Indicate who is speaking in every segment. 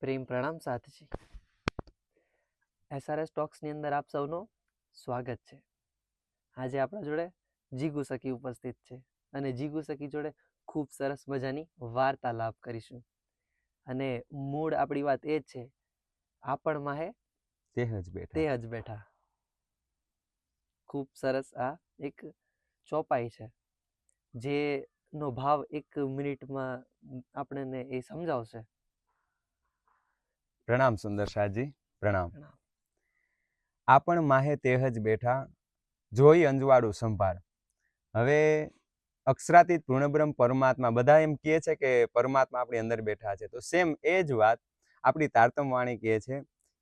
Speaker 1: પ્રેમ પ્રણામ સાથજી. SRS ટોક્સની અંદર આપ સૌનો સ્વાગત છે. આજે આપણા જોડે જીગુ સખી ઉપસ્થિત છે અને જીગુ સખી જોડે ખૂબ સરસ મજાની વાર્તાલાપ કરીશું. અને મૂળ આપણી વાત એ જ છે, આપણમાં હે
Speaker 2: તે જ બેઠા.
Speaker 1: તે જ બેઠા. ખૂબ સરસ આ એક ચોપાઈ છે, જેનો ભાવ 1 મિનિટમાં આપણને એ સમજાવશે.
Speaker 2: પ્રણામ સુંદર શાહજી, પ્રણામ.
Speaker 1: પ્રણામ.
Speaker 2: આપણ માહે તે જ બેઠા, જોઈ અંજવાળું સંભાળ. હવે અક્ષરાતીત પૂર્ણબ્રહ્મ પરમાત્મા, બધા એમ કહે છે કે પરમાત્મા આપણી અંદર બેઠા છે, તો સેમ એ જ વાત આપણી તારતમ વાણી કહે છે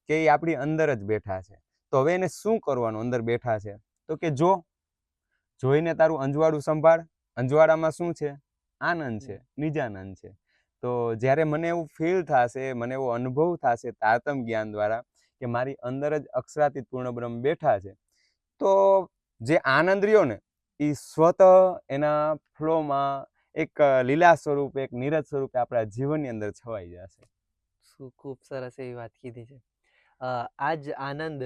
Speaker 2: કે એ આપણી અંદર જ બેઠા છે. તો હવે એને શું કરવાનું? અંદર બેઠા છે તો કે જોઈને તારું અંજવાળું સંભાળ. અંજવાળામાં શું છે? આનંદ છે, નિજાનંદ છે. તો જ્યારે મને એવું ફીલ થશે, મને એવો અનુભવ થશે તારતમ જ્ઞાન દ્વારા કે મારી અંદર જ અક્ષરાતીત પૂર્ણબ્રહ્મ બેઠા છે, તો જે આનંદ રહ્યો ને એ સ્વતઃ એના ફ્લોમાં એક લીલા સ્વરૂપે, એક નીરજ સ્વરૂપે આપણા જીવનની અંદર છવાઈ જશે.
Speaker 1: ખૂબ સરસ એવી વાત કીધી છે. આ જ આનંદ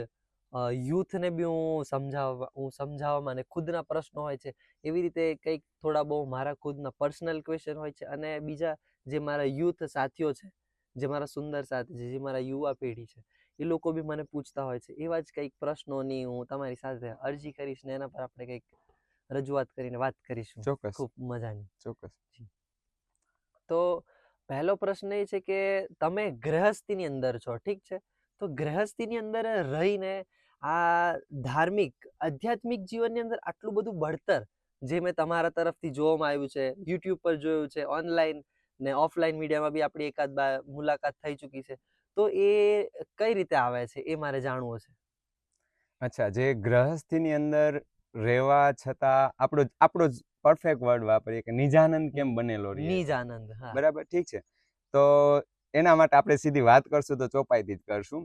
Speaker 1: યુથને બી હું સમજાવવામાં, અને ખુદના પ્રશ્નો હોય છે, એવી રીતે કંઈક થોડા બહુ મારા ખુદના પર્સનલ ક્વેશ્ચન હોય છે, અને બીજા જે મારા યુથ સાથીઓ છે, જે મારા સુંદર સાથી છે, જે મારા યુવા પેઢી છે, એ લોકો બી મને પૂછતા હોય છે. એવા જ કંઈક પ્રશ્નોની હું તમારી સાથે અરજી કરીશ ને એના પર આપણે કંઈક રજૂઆત કરીને વાત કરીશું.
Speaker 2: ચોક્કસ,
Speaker 1: ખૂબ મજાની.
Speaker 2: ચોક્કસ.
Speaker 1: તો પહેલો પ્રશ્ન એ છે કે તમે ગૃહસ્થીની અંદર છો, ઠીક છે? તો ગૃહસ્થીની અંદર રહીને આ ધાર્મિક આધ્યાત્મિક જીવનની અંદર આટલું બધું બળતર જે મેં તમારા તરફથી જોવામાં આવ્યું છે, યુટ્યુબ પર જોયું છે, ઓનલાઈન ને ઓફલાઈન મીડિયામાં બી આપણી એકાદ મુલાકાત થઈ ચૂકી છે, તો એ કઈ રીતે આવે છે એ મારે જાણવું છે.
Speaker 2: અચ્છા, જે ગૃહસ્થીની અંદર રહેવા છતાં આપણો જ પરફેક્ટ વર્ડ વાપરીએ કે નિજાનંદ કેમ બનેલો રહે?
Speaker 1: નિજાનંદ. હા,
Speaker 2: બરાબર, ઠીક છે. તો એના માટે આપણે સીધી વાત કરશું તો ચોપાઈથી જ કરશું.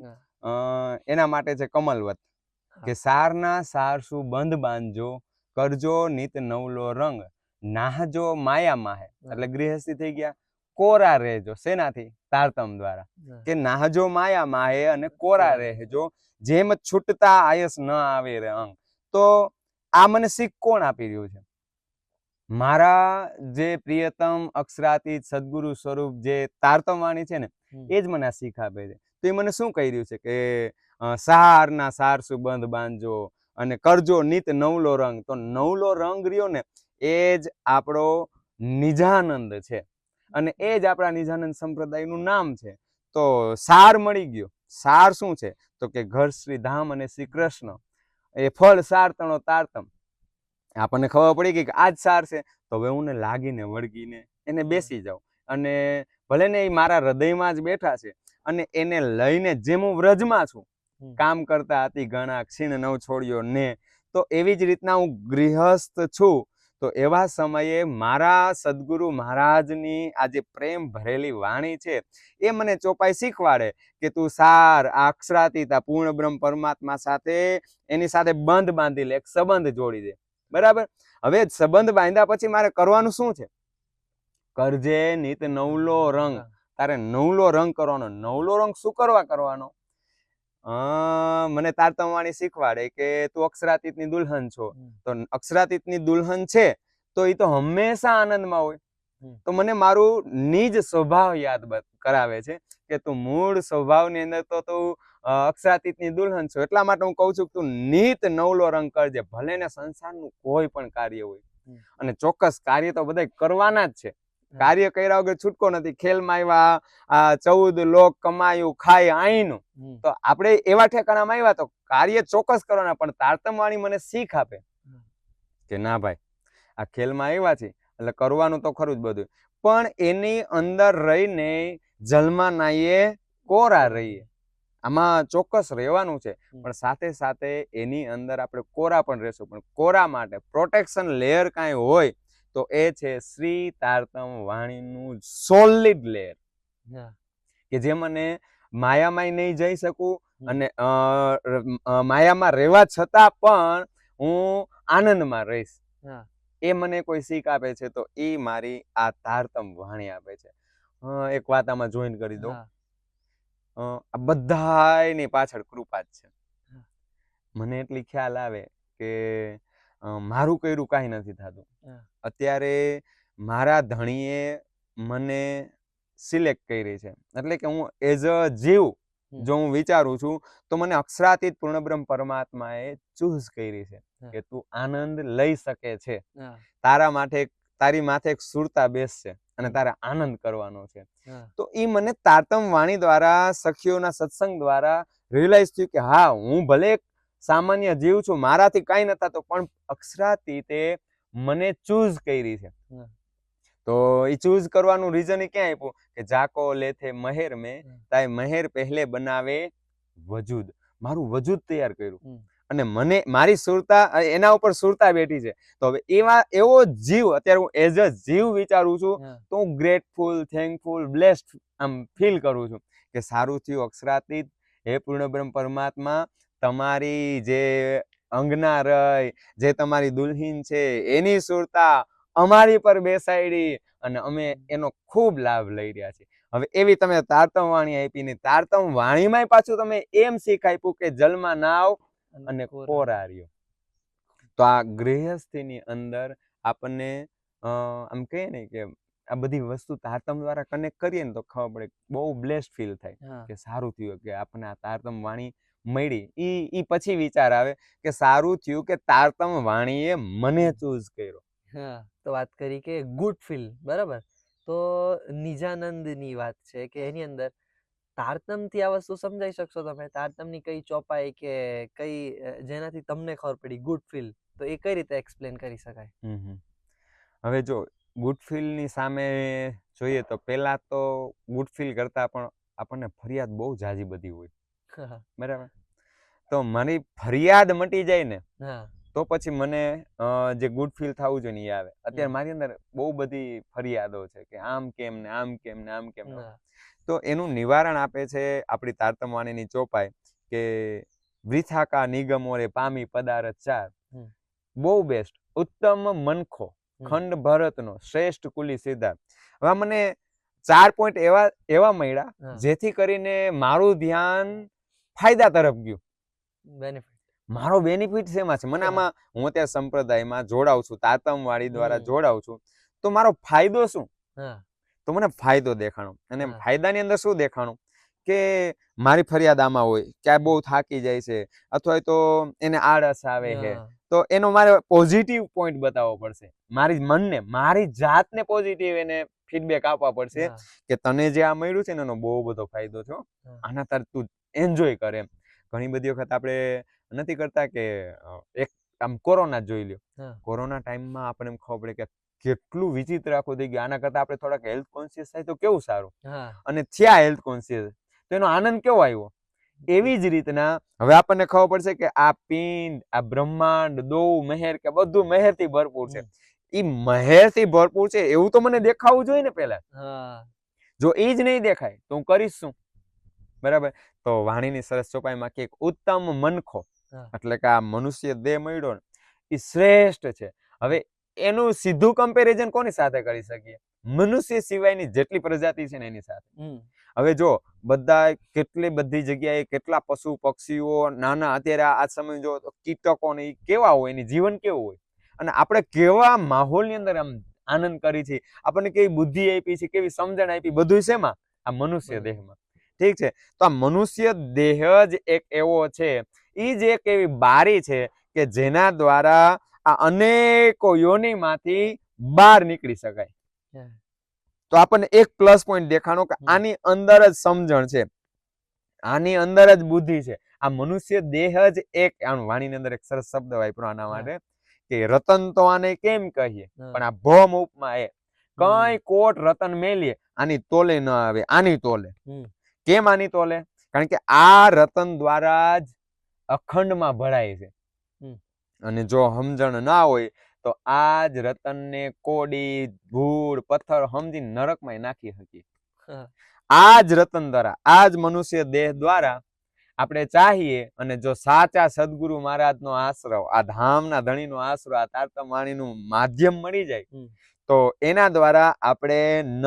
Speaker 2: એના માટે છે કમલવત કે સારના સારસુ બંધ બાંધજો, કરજો નિત નવલો રંગ, નાહજો માયા માહે. એટલે ગૃહસ્થી થઈ ગયા. કોરા રહેજો, શેનાથી? તારતમ દ્વારા. કે નાહજો માયા માહે અને કોરા રહેજો, જેમ છૂટતા આયસ ન આવે રે અંગ. તો આ મને શીખ કોણ આપી રહ્યું છે? મારા જે પ્રિયતમ અક્ષરાતીત સદગુરુ સ્વરૂપ જે તારતમ વાણી છે ને, એ જ મને આ શીખ આપે છે. તો એ મને શું કહી રહ્યું છે કે સારના સારસુ બંધ બાંધજો અને કરજો નિત નવલો રંગ. તો નવલો રંગ રહ્યો ને એ જ આપણો નિજાનંદ છે, અને એ જ આપણા નિજાનંદ સંપ્રદાયનું નામ છે. તો સાર મળી ગયો. સાર શું છે? તો કે ઘર શ્રી ધામ અને શ્રી કૃષ્ણ. એ ફળ સાર તણો તારતમ. આપણને ખબર પડી ગઈ કે આ જ સાર છે, તો હવે હું લાગીને વળગીને એને બેસી જાઉં. અને ભલે ને એ મારા હૃદયમાં જ બેઠા છે, અને એને લઈને જેમ હું વ્રજમાં છું, કામ કરતા હતી ઘણા ક્ષીણ નવ છોડ્યો ને, તો એવી જ રીતના હું ગૃહસ્થ છું. તો એવા સમયે મારા સદગુરુ મહારાજની આ જે પ્રેમ ભરેલી વાણી છે, એ મને ચોપાઈ શીખવાડે કે તું સાર આ અક્ષરાતીત આ પૂર્ણ બ્રહ્મ પરમાત્મા સાથે એની સાથે બંધ બાંધી લે, એક સંબંધ જોડી દે. બરાબર. હવે સંબંધ બાંધ્યા પછી મારે કરવાનું શું છે? કરજે નિત નવલો રંગ. તારે નવલો રંગ કરવાનો. નવલો રંગ શું કરવાનો? મને તારતમ વાણી શીખવાડે કે તું અક્ષરાતીતની દુલ્હન છો. તો અક્ષરાતીતની દુલ્હન છે તો એ તો હંમેશા આનંદમાં હોય. તો મને મારું નિજ સ્વભાવ યાદ કરાવે છે કે તું મૂળ સ્વભાવની અંદર તો તું અક્ષરાતીતની દુલ્હન છો. એટલા માટે હું કહું છું કે તું નિત નવલો રંગ કરજે. ભલે ને સંસારનું કોઈ પણ કાર્ય હોય, અને ચોક્કસ કાર્ય તો બધા કરવાના જ છે. કાર્ય કર્યા વગર છૂટકો નથી. ખેલમાં આવ્યા, 14 લોક કમાયું, ખાય આઈનું. તો આપણે એવા ઠેકાણામાં આવ્યા તો કાર્ય ચોક્કસ કરવાના. પણ તારતમ વાણી મને શીખ આપે કે ના ભાઈ, આ ખેલમાં આવ્યા છે એટલે કરવાનું તો ખરું જ બધું, પણ એની અંદર રહીને જલમાં નાઈએ, કોરા રહીએ. આમાં ચોક્કસ રહેવાનું છે, પણ સાથે સાથે એની અંદર આપણે કોરા પણ રહેશું. પણ કોરા માટે પ્રોટેક્શન લેયર કાંઈ હોય તો એ છે શ્રી તારતમ વાણીનું સોલિડ લેયર, કે જે મને માયામાં નહીં જઈ શકું, અને માયામાં રહેવા છતાં પણ હું આનંદમાં રહીશ. એ મને કોઈ શીખ આપે છે, તો એ મારી આ તારતમ વાણી આપે છે. એક વાત આમાં જોઈન કરી દઉં આ બધાયની પાછળ કૃપા જ છે.
Speaker 1: હા.
Speaker 2: મને એટલી ખ્યાલ આવે કે મારું કર્યું કાંઈ નથી થતું.
Speaker 1: હા.
Speaker 2: અત્યારે મારા ધણીએ મને સિલેક્ટ કરી છે, એટલે કે હું એઝ અ જીવ જો હું વિચારું છું તો મને અક્ષરાતીત પૂર્ણબ્રહ્મ પરમાત્માએ ચૂઝ કરી છે કે તું આનંદ લઈ શકે છે. તારા માટે તારી માથે એક સુરતા બેસશે અને તારે આનંદ કરવાનો છે. તો એ મને તારતમ વાણી દ્વારા, સખીઓના સત્સંગ દ્વારા રિયલાઇઝ થયું કે હા, હું ભલે એક સામાન્ય જીવ છું, મારાથી કાંઈ ન થતું, પણ અક્ષરાતીતે મને ચૂઝ કરી છે. તો એ ચૂઝ કરવાનું રીઝન એ ક્યાં આપ્યું કે જાકો લેથે મહેર મેં તાય મહેર પહેલે બનાવે વજૂદ. મારું વજૂદ તૈયાર કર્યું અને મને મારી સુરતા એના ઉપર સુરતા બેઠી છે. તો હવે એવો જીવ અત્યારે હું એઝ અ જીવ વિચારું છું તો હું ગ્રેટફુલ, થેન્કફુલ, બ્લેસ્ડ આમ ફીલ કરું છું કે સારું થયું અક્ષરાતીત, હે પૂર્ણબ્રહ્મ પરમાત્મા, તમારી જે અંગના રય, જે તમારી દુલ્હીન છે એની સુરતા અમારી પર બેસાડી અને અમે એનો ખૂબ લાભ લઈ રહ્યા છીએ. હવે એવી તમે તારતમ વાણી આપી ને તારતમ વાણીમાં પાછું તમે એમ શીખ આપ્યું કે જલમાં નાવ અને કોરાર્યો. તો આ ગૃહસ્થીની અંદર આપણને આમ કહીએ ને કે આ બધી વસ્તુ તારતમ દ્વારા કનેક્ટ કરીએ ને તો ખબર પડે, બહુ બ્લેસ્ડ ફીલ થાય કે સારું થયું કે આપણને આ તારતમ વાણી મળી. ઈ પછી વિચાર આવે કે સારું થયું કે તારતમ વાણીએ મને ચૂઝ કર્યો.
Speaker 1: તો વાત કરી કે ગુડ ફીલ, બરાબર. તો નિજાનંદની વાત છે કે એની અંદર તારતમથી આ વસ્તુ સમજાઈ શકશો તમે? તારતમની કઈ ચોપાઈ કે કઈ જેનાથી તમને ખબર પડી ગુડ ફીલ, તો એ કઈ રીતે એક્સપ્લેન કરી શકાય?
Speaker 2: હવે જો ગુડ ફીલની સામે જોઈએ તો પહેલા તો ગુડ ફીલ કરતા પણ આપણને ફરિયાદ બહુ જાજી બધી હોય, બરાબર. તો મારી ફરિયાદ મટી જાય ને તો પછી મને જે ગુડ ફીલ થવું જોઈએ ને એ આવે. અત્યારે મારી અંદર બહુ બધી ફરિયાદો છે કે આમ કેમ ને આમ કેમ ને આમ કેમ. તો એનું નિવારણ આપે છે આપણી તારતમ વાણીની ચોપાઈ કે વૃથાકા નિગમો રે પામી પદાર્થ ચાર, બહુ બેસ્ટ, ઉત્તમ મનખો ખંડ ભરતનો શ્રેષ્ઠ કુલી સિદ્ધાર્થ. હવે મને 4 પોઈન્ટ એવા મળ્યા જેથી કરીને મારું ધ્યાન ફાયદા તરફ ગયું.
Speaker 1: બેનિફિટ,
Speaker 2: મારો બેનિફિટ શેમાં છે? મને આમાં હું અત્યારે સંપ્રદાયમાં જોડાઉં છું, તારતમ વાળી દ્વારા જોડાઉં છું, તો મારો ફાયદો શું? તો મને ફાયદો દેખાણો. અને ફાયદાની અંદર શું દેખાણું કે મારી ફરિયાદ આમાં હોય કે આ બહુ થાકી જાય છે અથવા તો એને આળસ આવે છે, તો એનો મારે પોઝિટિવ પોઈન્ટ બતાવવો પડશે. મારી મનને, મારી જાતને પોઝિટિવ એને ફીડબેક આપવા પડશે કે તને જે આ મળ્યું છે ને એનો બહુ બધો ફાયદો છે, આના તાર તું એન્જોય કરે એમ. ઘણી બધી વખત આપણે નથી કરતા કે એક આમ કોરોના જોઈ લ્યો, કોરોના ટાઈમમાં આપણને ખબર પડે કે કેટલું વિચિત્ર આખું થઈ ગયું. આના કરતા આપણે થોડાક હેલ્થ કોન્શિયસ થાય તો કેવું સારું. અને થયા હેલ્થ કોન્શિયસ તો એનો આનંદ કેવો આવ્યો. એવી જ રીતના હવે આપણને ખબર પડશે કે આ પિંડ, આ બ્રહ્માંડ, દો મહેર કે બધું મહેરથી ભરપૂર છે. ઈ મહેરથી ભરપૂર છે એવું તો મને દેખાવું જોઈએ ને પહેલા. જો એ જ નહીં દેખાય તો હું કરીશ શું? બરાબર. તો વાણીની સરસ ચોપાઈમાં કે ઉત્તમ મનખો, એટલે કે આ મનુષ્ય દેહ મળ્યો ને એ શ્રેષ્ઠ છે. હવે એનું સીધું કમ્પેરિઝન કોની સાથે કરી શકીએ? મનુષ્ય સિવાયની જેટલી પ્રજાતિ છે ને એની સાથે. હવે જો બધા કેટલી બધી જગ્યાએ કેટલા પશુ પક્ષીઓ નાના, અત્યારે આ સમય જો કીટકો ને કેવા હોય, એની જીવન કેવું હોય, અને આપણે કેવા માહોલની અંદર આમ આનંદ કરી છે. આપણને કેવી બુદ્ધિ આપી છે, કેવી સમજણ આપી, બધું શેમાં? આ મનુષ્ય દેહમાં. ઠીક છે. તો આ મનુષ્ય દેહ જ એક એવો છે, એ જ એક એવી બારી છે કે જેના દ્વારા આ અનેકો યોનિમાંથી બહાર નીકળી શકાય. તો આપણને એક પ્લસ પોઈન્ટ દેખાણો કે આની અંદર જ સમજણ છે, આની અંદર જ બુદ્ધિ છે. આ મનુષ્ય દેહ જ એક, વાણીની અંદર એક સરસ શબ્દ વાપરો આના માટે કે રતન તો આને કેમ કહીએ, પણ આ ભૌમ ઉપમા એ કઈ કોટ રતન મેલીએ આની તોલે ન આવે, આની તોલે. કેમ આની તોલે? કારણ કે આ રતન દ્વારા જ અખંડમાં ભળાય છે. અને જો સમજણ ના હોય તો આ જ રતનને કોડી, ધૂળ, પથ્થર સમજી નરકમાં નાખી શકીએ. આ જ રતન દ્વારા, આ જ મનુષ્ય દેહ દ્વારા આપણે ચાહીએ અને જો સાચા સદગુરુ મહારાજનો આશ્રય, આ ધામના ધણીનો આશ્રય, આ તારતમ વાણીનું માધ્યમ મળી જાય તો એના દ્વારા આપણે ન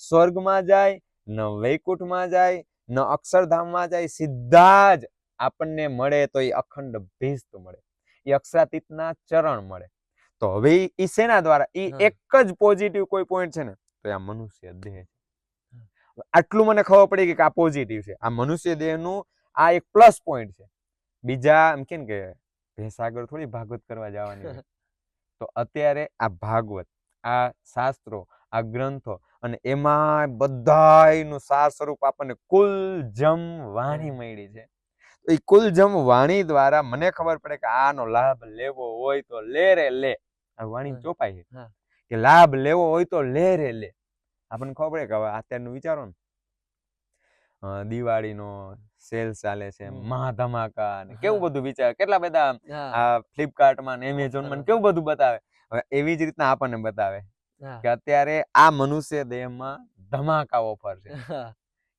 Speaker 2: સ્વર્ગમાં જાય, ન વૈકુંઠમાં જાય, ન અક્ષરધામમાં જાય, સીધા જ આપણને મળે તો એ અખંડ ભેસ્ત મળે, એ અક્ષરાતીતના ચરણ મળે. તો હવે ઈ શેના દ્વારા, ઈ એક જ પોઝિટિવ કોઈ પોઈન્ટ છે ને, તો આ મનુષ્ય દેહ છે. આટલું મને ખબર પડી કે આ પોઝિટિવ છે, આ મનુષ્ય દેહનું આ એક પ્લસ પોઈન્ટ છે. બીજા એમ કે ભેંસ આગળ થોડી ભાગવત કરવા જવાની છે. તો અત્યારે આ ભાગવત, આ શાસ્ત્રો, આ ગ્રંથો, અને એમાં બધાયનું સાર સ્વરૂપ આપણને કુલજમ વાણી મળી છે. એ કુલજમ વાણી દ્વારા મને ખબર પડે કે આનો લાભ લેવો હોય તો લે રે લે. આ વાણી ચોપાઈ છે કે લાભ લેવો હોય તો લે રે લે. આપણને ખબર પડે કે હવે અત્યારનું વિચારો ને, દિવાળીનો સેલ ચાલે છે, મહાધમાકા ને કેવું બધું વિચાર, કેટલા બધા આ ફ્લિપકાર્ટમાં ને એમેઝોનમાં કેવું બધું બતાવે. હવે એવી જ રીતના આપણને બતાવે કે અત્યારે આ મનુષ્ય દેહમાં ધમાકા ઓફર છે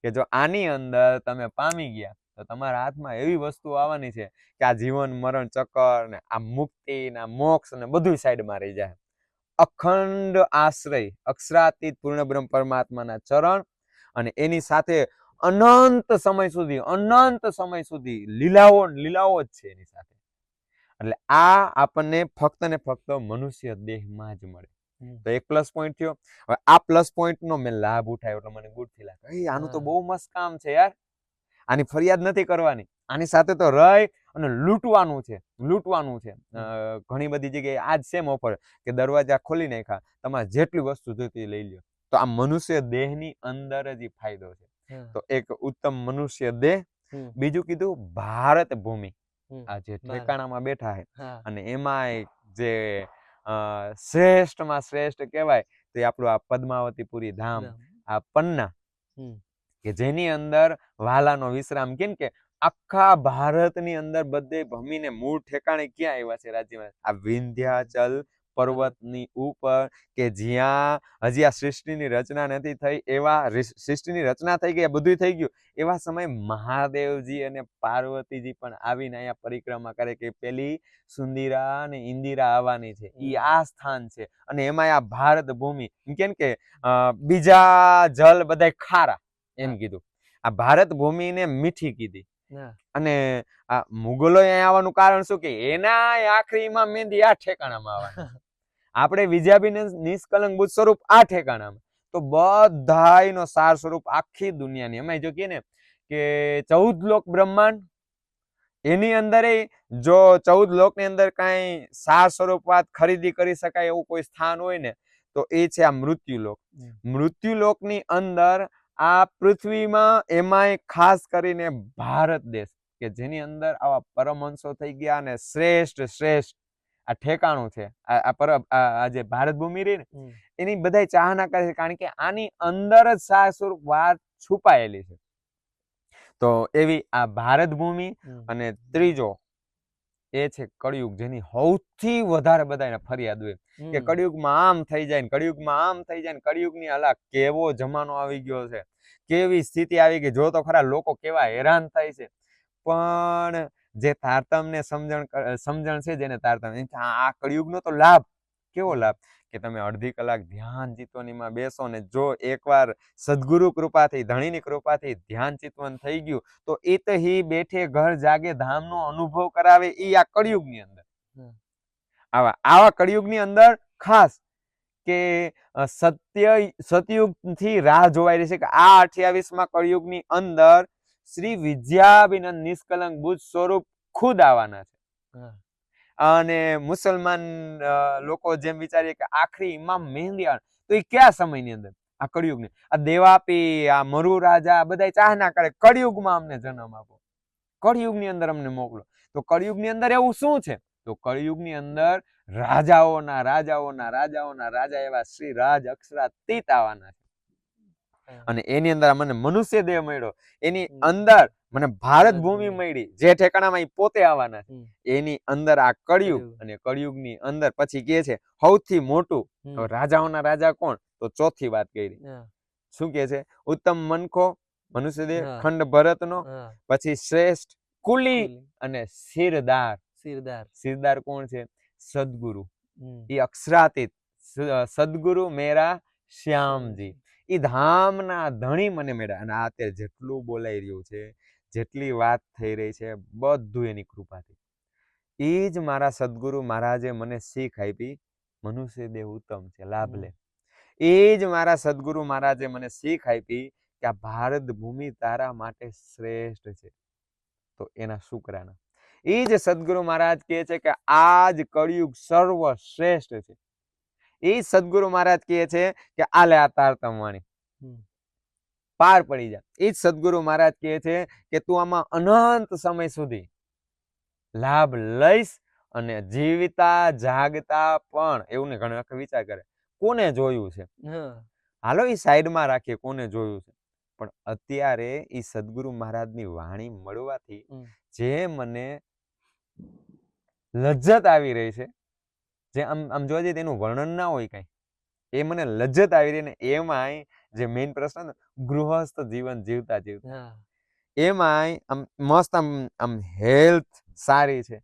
Speaker 2: કે જો આની અંદર તમે પામી ગયા તો તમારા હાથમાં એવી વસ્તુ આવવાની છે કે આ જીવન મરણ ચક્કર ને આ મુક્તિ ને આ મોક્ષ ને બધું સાઈડમાં રહી જાય. અખંડ આશ્રય અક્ષરાતીત પૂર્ણ બ્રહ્મ પરમાત્માના ચરણ, અને એની સાથે અનંત સમય સુધી લીલાઓ જ છે એની સાથે. એટલે આ આપણને ફક્ત ને ફક્ત મનુષ્ય દેહમાં જ મળે. તો એક પ્લસ પોઈન્ટ થયો. હવે આ પ્લસ પોઈન્ટ નો મેં લાભ ઉઠાવ્યો એટલે મને ગુડ થી લાગે, આનું તો બહુ મસ્ત કામ છે યાર, આની ફરિયાદ નથી કરવાની, આની સાથે તો રહી અને લૂંટવાનું છે. ઘણી બધી જગ્યાએ આજ સેમ ઓફર કે દરવાજા ખોલી નાખ્યા, તમારે જેટલી વસ્તુ જોઈતી લઈ લ્યો. તો આ મનુષ્ય દેહની અંદર જ ફાયદો છે. તો એક ઉત્તમ મનુષ્ય દેહ. બીજું કીધું ભારત ભૂમિ, આ જે ઠેકાણામાં બેઠા છે, અને એમાં જે શ્રેષ્ઠમાં શ્રેષ્ઠ કહેવાય તો આપણું આ પદ્માવતીપુરી ધામ, આ પન્ના, કે જેની અંદર વાલાનો વિશ્રામ. કેમ કે આખા ભારતની અંદર બધે ભમીને મૂળ ઠેકાણે ક્યાં આવ્યા છે રાજ્યમાં? આ વિંધ્યાચલ પર્વતની ઉપર, કે જ્યાં હજી આ સૃષ્ટિની રચના નથી થઈ, એવા સૃષ્ટિની રચના થઈ ગઈ, બધું થઈ ગયું, એવા સમય મહાદેવજી અને પાર્વતીજી પણ આવીને અહીંયા પરિક્રમા કરે કે પેલી સુંદીરા અને ઇન્દિરા આવવાની છે, ઈ આ સ્થાન છે. અને એમાં આ ભારત ભૂમિ, કેમ કે બીજા જલ બધા ખારા એમ કીધું, આ ભારત ભૂમિને મીઠી કીધી. અને આ મુગલો અહીંયા આવવાનું કારણ શું? કે એના આખરીમાં મેંદી આ ઠેકાણામાં આવવાની. આપણે વિદ્યાભી નિષ્કલંક બુદ્ધ સ્વરૂપ આ ઠેકાણામાં. તો બધાયનો સાર સ્વરૂપ આખી દુનિયાની, એમાં જો કે ને કે 14 લોક બ્રહ્માંડ, એની અંદર જો 14 લોક ની અંદર કઈ સાર સ્વરૂપ વાત ખરીદી કરી શકાય એવું કોઈ સ્થાન હોય ને તો એ છે આ મૃત્યુલોક. મૃત્યુલોકની અંદર આ પૃથ્વીમાં એમાંય ખાસ કરીને ભારત દેશ, કે જેની અંદર આવા પરમહંસો થઈ ગયા અને શ્રેષ્ઠ આ ઠેકાણું છે, આ જે ભારત ભૂમિ રહી ને એની બધા ચાહના કરે છે, કારણ કે આની અંદર જ સાર સ્વરૂપ વાત છુપાયેલી છે. તો એવી આ ભારત ભૂમિ. અને ત્રીજો એ છે કળિયુગ, જેની સૌથી વધારે બધાને ફરિયાદ હોય કે કળિયુગમાં આમ થઈ જાય ને કળિયુગમાં આમ થઈ જાય ને કળિયુગની અલા કેવો જમાનો આવી ગયો છે, કેવી સ્થિતિ આવી ગઈ, જો તો ખરા લોકો કેવા હેરાન થાય છે. પણ જે તારતમ્ય સમજણ છે, જેને તારતમ્ય, આ કળિયુગનો તો લાભ કેવો લાભ કે તમે અડધી કલાક ધ્યાન ચિત્તવનીમાં બેસો ને જો એકવાર સદગુરુ કૃપાથી, ધણીની કૃપાથી ધ્યાન ચિત્તવન થઈ ગયું તો ઈ બેઠે ઘર જાગે ધામનો અનુભવ કરાવે. ઈ આ કળિયુગની અંદર, આવા કળિયુગની અંદર ખાસ કે સતયુગ થી રાહ જોવાઈ રહી છે કે આ 28માં કળિયુગની અંદર શ્રી વિદ્યાભિનંદ નિષ્કલંક બુદ્ધ સ્વરૂપ ખુદ આવવાના છે. અને મુસલમાન લોકો જેમ વિચારીએ કે આખરી ઇમામ મહેંદી આવે, તો એ કયા સમયની અંદર? આ કળિયુગની. આ દેવાપી, આ મરુ રાજા બધા ચાહના કરે કળિયુગમાં અમને જન્મ આપો, કળિયુગની અંદર અમને મોકલો. તો કળિયુગની અંદર એવું શું છે? તો કળિયુગની અંદર રાજાઓના રાજા એવા શ્રી રાજ અક્ષરાતીત આવવાના છે. અને એની અંદર મને મનુષ્ય દેહ મળ્યો, એની અંદર મને ભારત ભૂમિ મળી, જે ઠેકાણામાં પોતે આવવાના છે. એની અંદર આ કળિયુગ, અને કળિયુગની અંદર પછી કે છે સૌથી મોટું રાજાઓના રાજા કોણ? તો ચોથી વાત કરી, શું કે છે? ઉત્તમ મનખો મનુષ્ય દેહ ખંડ ભરતનો, પછી શ્રેષ્ઠ કુલી અને સિરદાર કોણ છે? સદગુરુ. એ અક્ષરાતીત સદગુરુ મેરા શ્યામજી, એ ધામના ધણી મને મળ્યા. અને આ અત્યારે જેટલું બોલાઈ રહ્યું છે, જેટલી વાત થઈ રહી છે, બધું એની કૃપાથી. એ જ મારા સદગુરુ મહારાજે મને શીખ આપી, મનુષ્ય દેહ ઉત્તમ છે, લાભ લે. એ જ મારા સદગુરુ મહારાજે મને શીખ આપી કે આ ભારત ભૂમિ તારા માટે શ્રેષ્ઠ છે. તો એના શુક્રાના. એ જ સદગુરુ મહારાજ કહે છે કે આ જ કળિયુગ સર્વશ્રેષ્ઠ છે. એ સદગુરુ મહારાજ કહે છે કે આલે આ તારતમ વાણી પાર પડી જા. એ જ સદગુરુ મહારાજ કહે છે કે તું આમાં અનંત સમય સુધી લાભ લઈશ, અને જીવતા જાગતા પણ એવું ને ઘણા વખત વિચાર કરે કોને જોયું છે, હાલો એ સાઈડમાં રાખીએ કોને જોયું છે, પણ અત્યારે એ સદગુરુ મહારાજની વાણી મળવાથી જે મને લજ્જત આવી રહી છે, જે આમ જોવા જઈએ તેનું વર્ણન ના હોય કઈ, એ મને લજ્જત આવી રહી ને એમાંય જે મેઇન પ્રશ્ન ગૃહસ્થ જીવન જીવતા જીવતા એમાંય આમ મસ્ત આમ હેલ્થ સારી છે,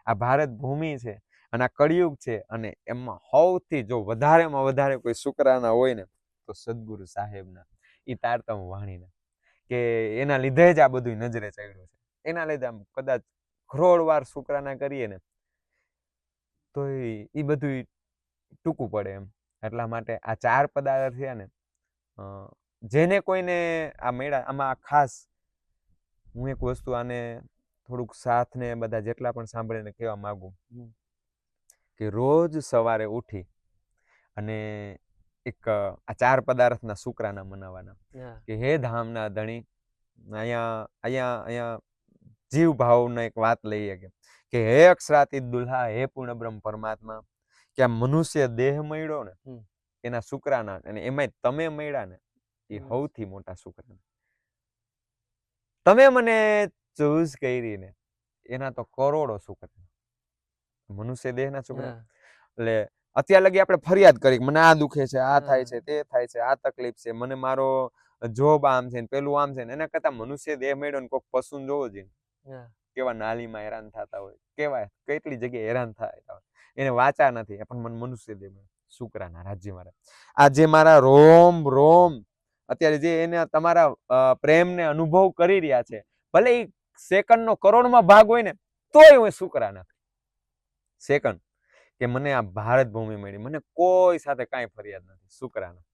Speaker 2: આ ભારત ભૂમિ છે અને આ કળિયુગ છે, અને એમાં સૌથી જો વધારેમાં વધારે કોઈ શુક્રાના હોય ને તો સદગુરુ સાહેબના, એ તારતમ વાણીના, કે એના લીધે જ આ બધું નજરે ચડ્યું છે. એના લીધે આમ કદાચ કરોડ વાર શુક્રાના કરીએ ને તો એ બધું ટૂંકું પડે એમ. એટલા માટે આ 4 પદાર્થ થયા ને, જેને કોઈને આ મેળા આમાં ખાસ હું એક વસ્તુ આને થોડુંક સાથ ને બધા જેટલા પણ સાંભળીને કહેવા માંગુ કે રોજ સવારે ઉઠી અને એક આ 4 પદાર્થના શુક્રાના મનાવવાના, કે હે ધામના ધણી, અહીંયા જીવ ભાવના એક વાત લઈએ કે હે અક્ષરાતીત દુલ્હા, હે પૂર્ણ બ્રહ્મ પરમાત્મા, કે આ મનુષ્ય દેહ મળ્યો ને એના શુક્રાના, અને એમાંય તમે મળ્યા ને એ સૌથી મોટા શુક્રાના. તમે મને ચૂઝ કરી ને એના તો કરોડો શુક્રાના, મનુષ્ય દેહના શુક્રાના. એટલે અત્યાર લગી આપણે ફરિયાદ કરી મને આ દુખે છે, આ થાય છે, તે થાય છે, આ તકલીફ છે, મને મારો જોબ આમ છે ને પેલું આમ છે ને, એના કરતા મનુષ્ય દેહ મળ્યો ને કોઈક પશુ જોવો જોઈએ, કેવા નાલીમાં હેરાન થતા હોય, કેવા કેટલી જગ્યાએ હેરાન થતા હોય, એને વાચા નથી, પણ મને મનુષ્ય દેહ મળ્યો. શુક્રાના રાજ્ય મારા, આ જે મારા રોમ રોમ અત્યારે જે એને તમારા પ્રેમને અનુભવ કરી રહ્યા છે, ભલે એ સેકન્ડનો કરોડમાં ભાગ હોય ને તોય હું શુક્રાના સેકન્ડ, કે મને આ ભારત ભૂમિ મળી, મને કોઈ સાથે કાંઈ ફરિયાદ નથી, શુક્રાના.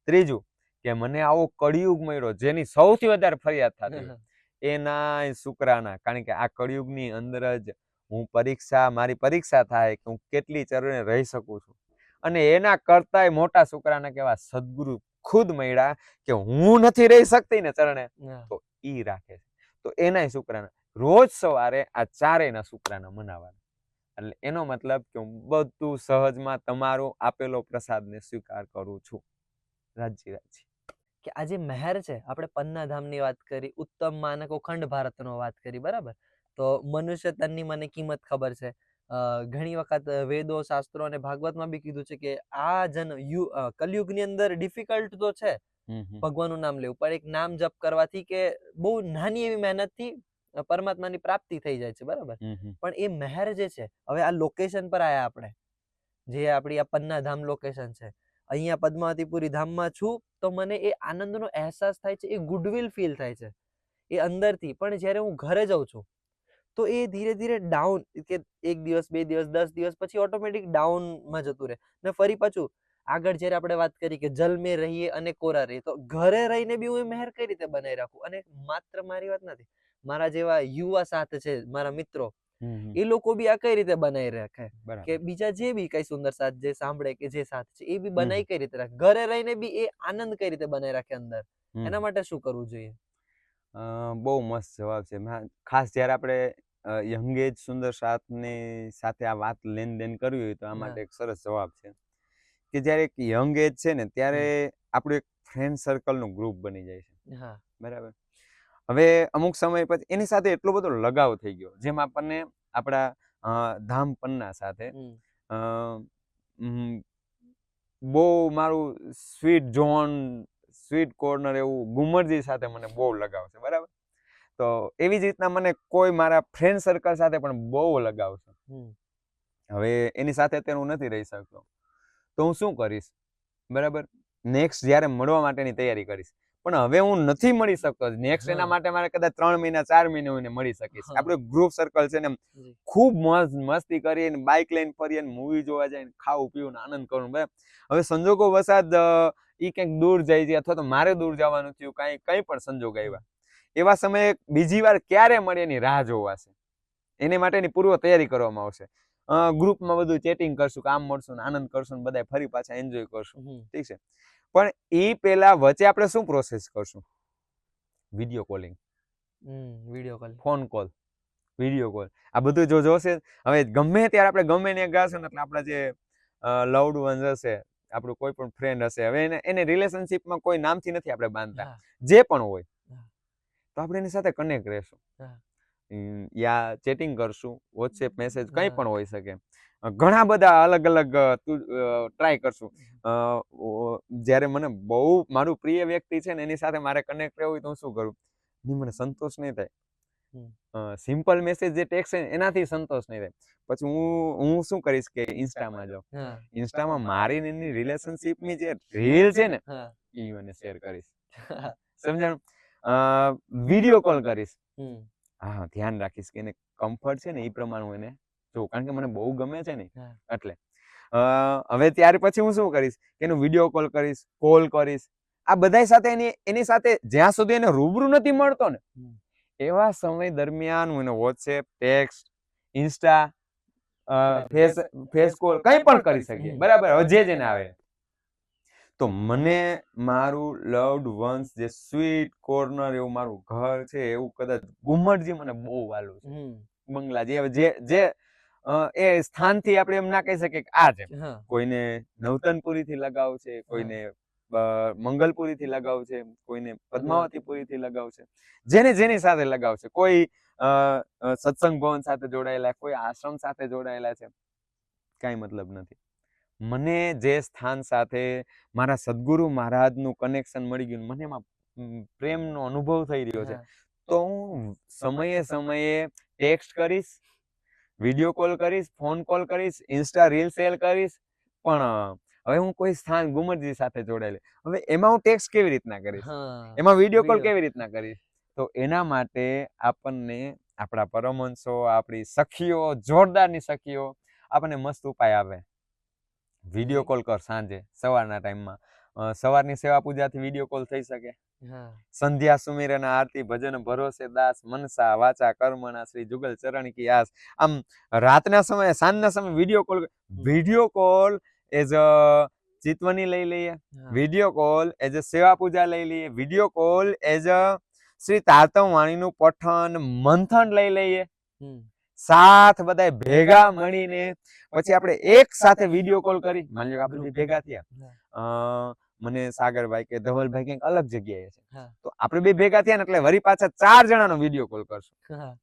Speaker 2: ત્રીજું કે મને આવો કળિયુગ મળ્યો જેની સૌથી વધારે ફરિયાદ થતી, એના શુક્રાના. કારણ કે આ કળિયુગની અંદર જ હું મારી પરીક્ષા થાય કે હું કેટલી ચરણે રહી શકું છું, અને એના કરતાય મોટા શુક્રાના કેવા સદગુરુ ખુદ મળ્યા કે હું નથી રહી શકતી ને ચરણે, તો ઈ રાખે છે. તો એનાય શુક્રાના રોજ સવારે આ 4 શુક્રાના મનાવવાના. એટલે એનો મતલબ કે હું બધું સહજમાં તમારો આપેલો પ્રસાદને સ્વીકાર કરું છું. રાજી
Speaker 1: કે આ જે મહેર છે, આપણે પન્ના ધામની વાત કરી, ઉત્તમ માનક અખંડ ભારતનો વાત કરી, બરાબર. તો મનુષ્ય તનની મને કિંમત ખબર છે. ઘણી વખત વેદો, શાસ્ત્રો અને ભાગવતમાં બી કીધું છે કે આ કલયુગની અંદર ડિફિકલ્ટ તો છે ભગવાનનું નામ લેવું, પણ એક નામ જપ કરવાથી કે બહુ નાની એવી મહેનતથી પરમાત્માની પ્રાપ્તિ થઈ જાય છે, બરાબર. પણ એ મહેર જે છે, હવે આ લોકેશન પર આયા આપણે, જે આપણી આ પન્ના ધામ લોકેશન છે, અહીંયા પદ્માવતીપુરી ધામમાં છું તો મને એ આનંદનો અહેસાસ થાય છે, એ ગુડવિલ ફીલ થાય છે એ અંદરથી. પણ જ્યારે હું ઘરે જાઉં છું તો એ ધીરે ધીરે ડાઉન, કે 1 દિવસ 2 દિવસ 10 દિવસ પછી ઓટોમેટિક ડાઉનમાં જતું રહે, ને ફરી પાછું આગળ જ્યારે આપણે વાત કરી કે જલ મેં રહીએ અને કોરા રહીએ, તો ઘરે રહીને બી હું એ મહેર કઈ રીતે બનાવી રાખું. અને માત્ર મારી વાત નથી, મારા જેવા યુવા સાથ છે, મારા મિત્રો, એ લોકો બી આ કઈ રીતે બનાવી રાખે, કે બીજા જે બી કઈ સુંદર સાથ જે સાંભળે કે જે સાથ છે એ બી બનાવી કઈ રીતે રાખે, ઘરે રહીને બી એ આનંદ કઈ રીતે બનાવી રાખે અંદર, એના માટે શું કરવું જોઈએ?
Speaker 2: બહુ મસ્ત જવાબ છે. ખાસ જ્યારે આપણે યંગ એજ સુંદર સાથની સાથે આ વાત લેનદેન કરવી હોય તો આ માટે એક સરસ જવાબ છે કે જ્યારે એક યંગ એજ છે ને ત્યારે આપણું એક ફ્રેન્ડ સર્કલનું ગ્રુપ બની જાય છે, બરાબર. હવે અમુક સમય પછી એની સાથે એટલો બધો લગાવ થઈ ગયો, જેમ આપણને આપણા ધામ પન્ના સાથે બહુ મારું સ્વીટ ઝોન, સ્વીટ કોર્નર એવું ગુમરજી સાથે મને બહુ લગાવ છે, બરાબર. તો એવી જ રીતના મને કોઈ મારા ફ્રેન્ડ સર્કલ સાથે પણ બહુ લગાવ છે. હવે એની સાથે અત્યારે હું નથી રહી શકતો, તો હું શું કરીશ, બરાબર. નેક્સ્ટ જ્યારે મળવા માટેની તૈયારી કરીશ. પણ હવે હું નથી મળી શકતો, નેક્સ્ટ એના
Speaker 1: હા.
Speaker 2: માટે મારે કદાચ 3 મહિના 4 મહિના હું એને મળી શકીશ.
Speaker 1: હા.
Speaker 2: આપણું ગ્રુપ સર્કલ છે ને
Speaker 1: જી.
Speaker 2: ખૂબ મસ્તી કરીએ ને, બાઇક લઈને ફરીએ ને, મૂવી જોવા જાય ને, ખાવું પીવું ને આનંદ કરવું. બરાબર. હવે સંજોગો વસાત ઈ ક્યાંક દૂર જાય છે અથવા તો મારે દૂર જવાનું થયું, કંઈ પણ સંજોગ આવ્યા, એવા સમયે બીજી વાર ક્યારે મળે એની રાહ જોવાશે, એને માટેની પૂર્વ તૈયારી કરવામાં આવશે. ગ્રુપમાં બધું ચેટિંગ કરશું, કામ મળશું ને આનંદ કરશું ને બધા ફરી પાછા એન્જોય કરશું. ઠીક છે. પણ એ પહેલા વચ્ચે આપણે શું પ્રોસેસ કરશું? Video calling,
Speaker 1: video call,
Speaker 2: phone call, video call, આ બધું જો જોશે. હવે ગમે ત્યારે આપણે ગમે ને ગાશું ને એટલે આપણા જે લવડ વન્સ હશે, આપણું કોઈ પણ ફ્રેન્ડ હશે, હવે એને રિલેશનશિપમાં કોઈ નામથી નથી આપણે બાંધતા, જે પણ હોય તો આપણે એની સાથે કનેક્ટ રહેશું, યા ચેટિંગ કરશું, વોટ્સએપ મેસેજ કંઈ પણ હોઈ શકે. ઘણા બધા અલગ અલગ ટ્રાય કરશું. જ્યારે મને બહુ મારું પ્રિય વ્યક્તિ છે ને એની સાથે મારે કનેક્ટ રહેવું હોય તો હું શું કરું? મને સંતોષ નહીં થાય, સિમ્પલ મેસેજ જે ટેક્સ્ટ છે એનાથી સંતોષ નહીં થાય. પછી હું શું કરીશ કે ઇન્સ્ટામાં જાઉં, ઇન્સ્ટામાં મારી એની રિલેશનશિપની જે રીલ છે ને એ મને શેર કરીશ. સમજાણું? વિડીયો કોલ કરીશ. હા, ધ્યાન રાખીશ કે એને કમ્ફર્ટ છે ને એ પ્રમાણે હું એને જોઉં, કારણ કે મને બહુ ગમે છે ને એટલે. હવે ત્યાર પછી હું શું કરીશ કે એનો વિડીયો કોલ કરીશ, કોલ કરીશ. આ બધા સાથે એની સાથે જ્યાં સુધી એને રૂબરૂ નથી મળતો ને એવા સમય દરમિયાન હું એને WhatsApp, text, Insta, face call કંઈ પણ કરી શકીએ. બરાબર. હવે જેને આવે તો મને મારું લવડ વન્સ જે સ્વીટ કોર્નર એવું મારું ઘર છે એવું કદાચ ઘુમટજી મને બહુ વાલું છે. બંગલા જે એ સ્થાનથી આપણે એમ ના કહી શકીએ કે આ છે. કોઈને નવતનપુરીથી લગાવ છે, કોઈને મંગલપુરીથી લગાવ છે, કોઈને પદ્માવતીપુરીથી લગાવ છે, જેની સાથે લગાવ છે. કોઈ સત્સંગ ભવન સાથે જોડાયેલા, કોઈ આશ્રમ સાથે જોડાયેલા છે, કાંઈ મતલબ નથી. મને જે સ્થાન સાથે મારા સદગુરુ મહારાજનું કનેક્શન મળી ગયું, મને એમાં પ્રેમનો અનુભવ થઈ રહ્યો છે, તો હું સમયે ટેક્સ્ટ કરીશ, વિડીયો કોલ કરીશ, ફોન કોલ કરીશ, ઇન્સ્ટા રીલ શેર કરીશ. પણ હવે હું કોઈ સ્થાન ગુમરજી સાથે જોડાયેલી, હવે એમાં હું ટેક્સ્ટ કેવી રીતના કરીશ, એમાં વિડીયો કોલ કેવી રીતના કરીશ? તો એના માટે આપણને આપણા પરમહંસો, આપણી સખીઓ, જોરદારની સખીઓ આપણને મસ્ત ઉપાય આવે. વિડીયો કોલ કર સાંજે સવારના ટાઈમમાં. સવારની સેવા પૂજાથી વિડીયો કોલ થઈ શકે. સંધ્યા સુમિરન આરતી ભજન ભરોસે દાસ, મનસા વાચા કર્મણા શ્રી જુગલ ચરણ કી આસ. આમ રાતના સમયે, સાંજના સમયે વિડીયો કોલ એઝ અ ચિતવની લઈ લઈએ, વિડીયો કોલ એઝ અ સેવા પૂજા લઈ લઈએ, video call as a Shri તાતમ વાણીનું પઠન મંથન લઈ લઈએ. સાથ બધા ભેગા મળીને પછી આપણે એક સાથે વિડીયો કોલ કરી, માની લો આપણે ભેગા થયા, મને સાગરભાઈ કે ધવલભાઈ કંઈક અલગ જગ્યાએ છે, તો આપણે બે ભેગા થયા ને એટલે વળી પાછા 4 જણાનો વિડીયો કોલ કરશું,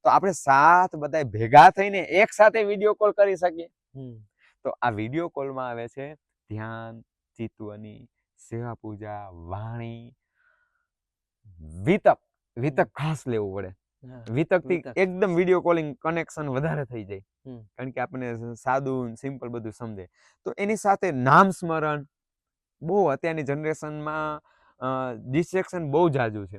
Speaker 2: તો આપણે સાથ બધા ભેગા થઈને એક સાથે વિડીયો કોલ કરી શકીએ. તો આ વિડીયો કોલમાં આવે છે ધ્યાન, ચિતવની, સેવા પૂજા, વાણી, વિતક ખાસ લેવું પડે. વિતકથી એકદમ વિડીયો કોલિંગ કનેક્શન વધારે થઈ જાય, કારણ કે આપણે સાદું સિમ્પલ બધું સમજે. તો એની સાથે નામ સ્મરણ, બહુ અત્યારની જનરેશનમાં ડિસ્ટ્રેક્શન બહુ જાજુ છે.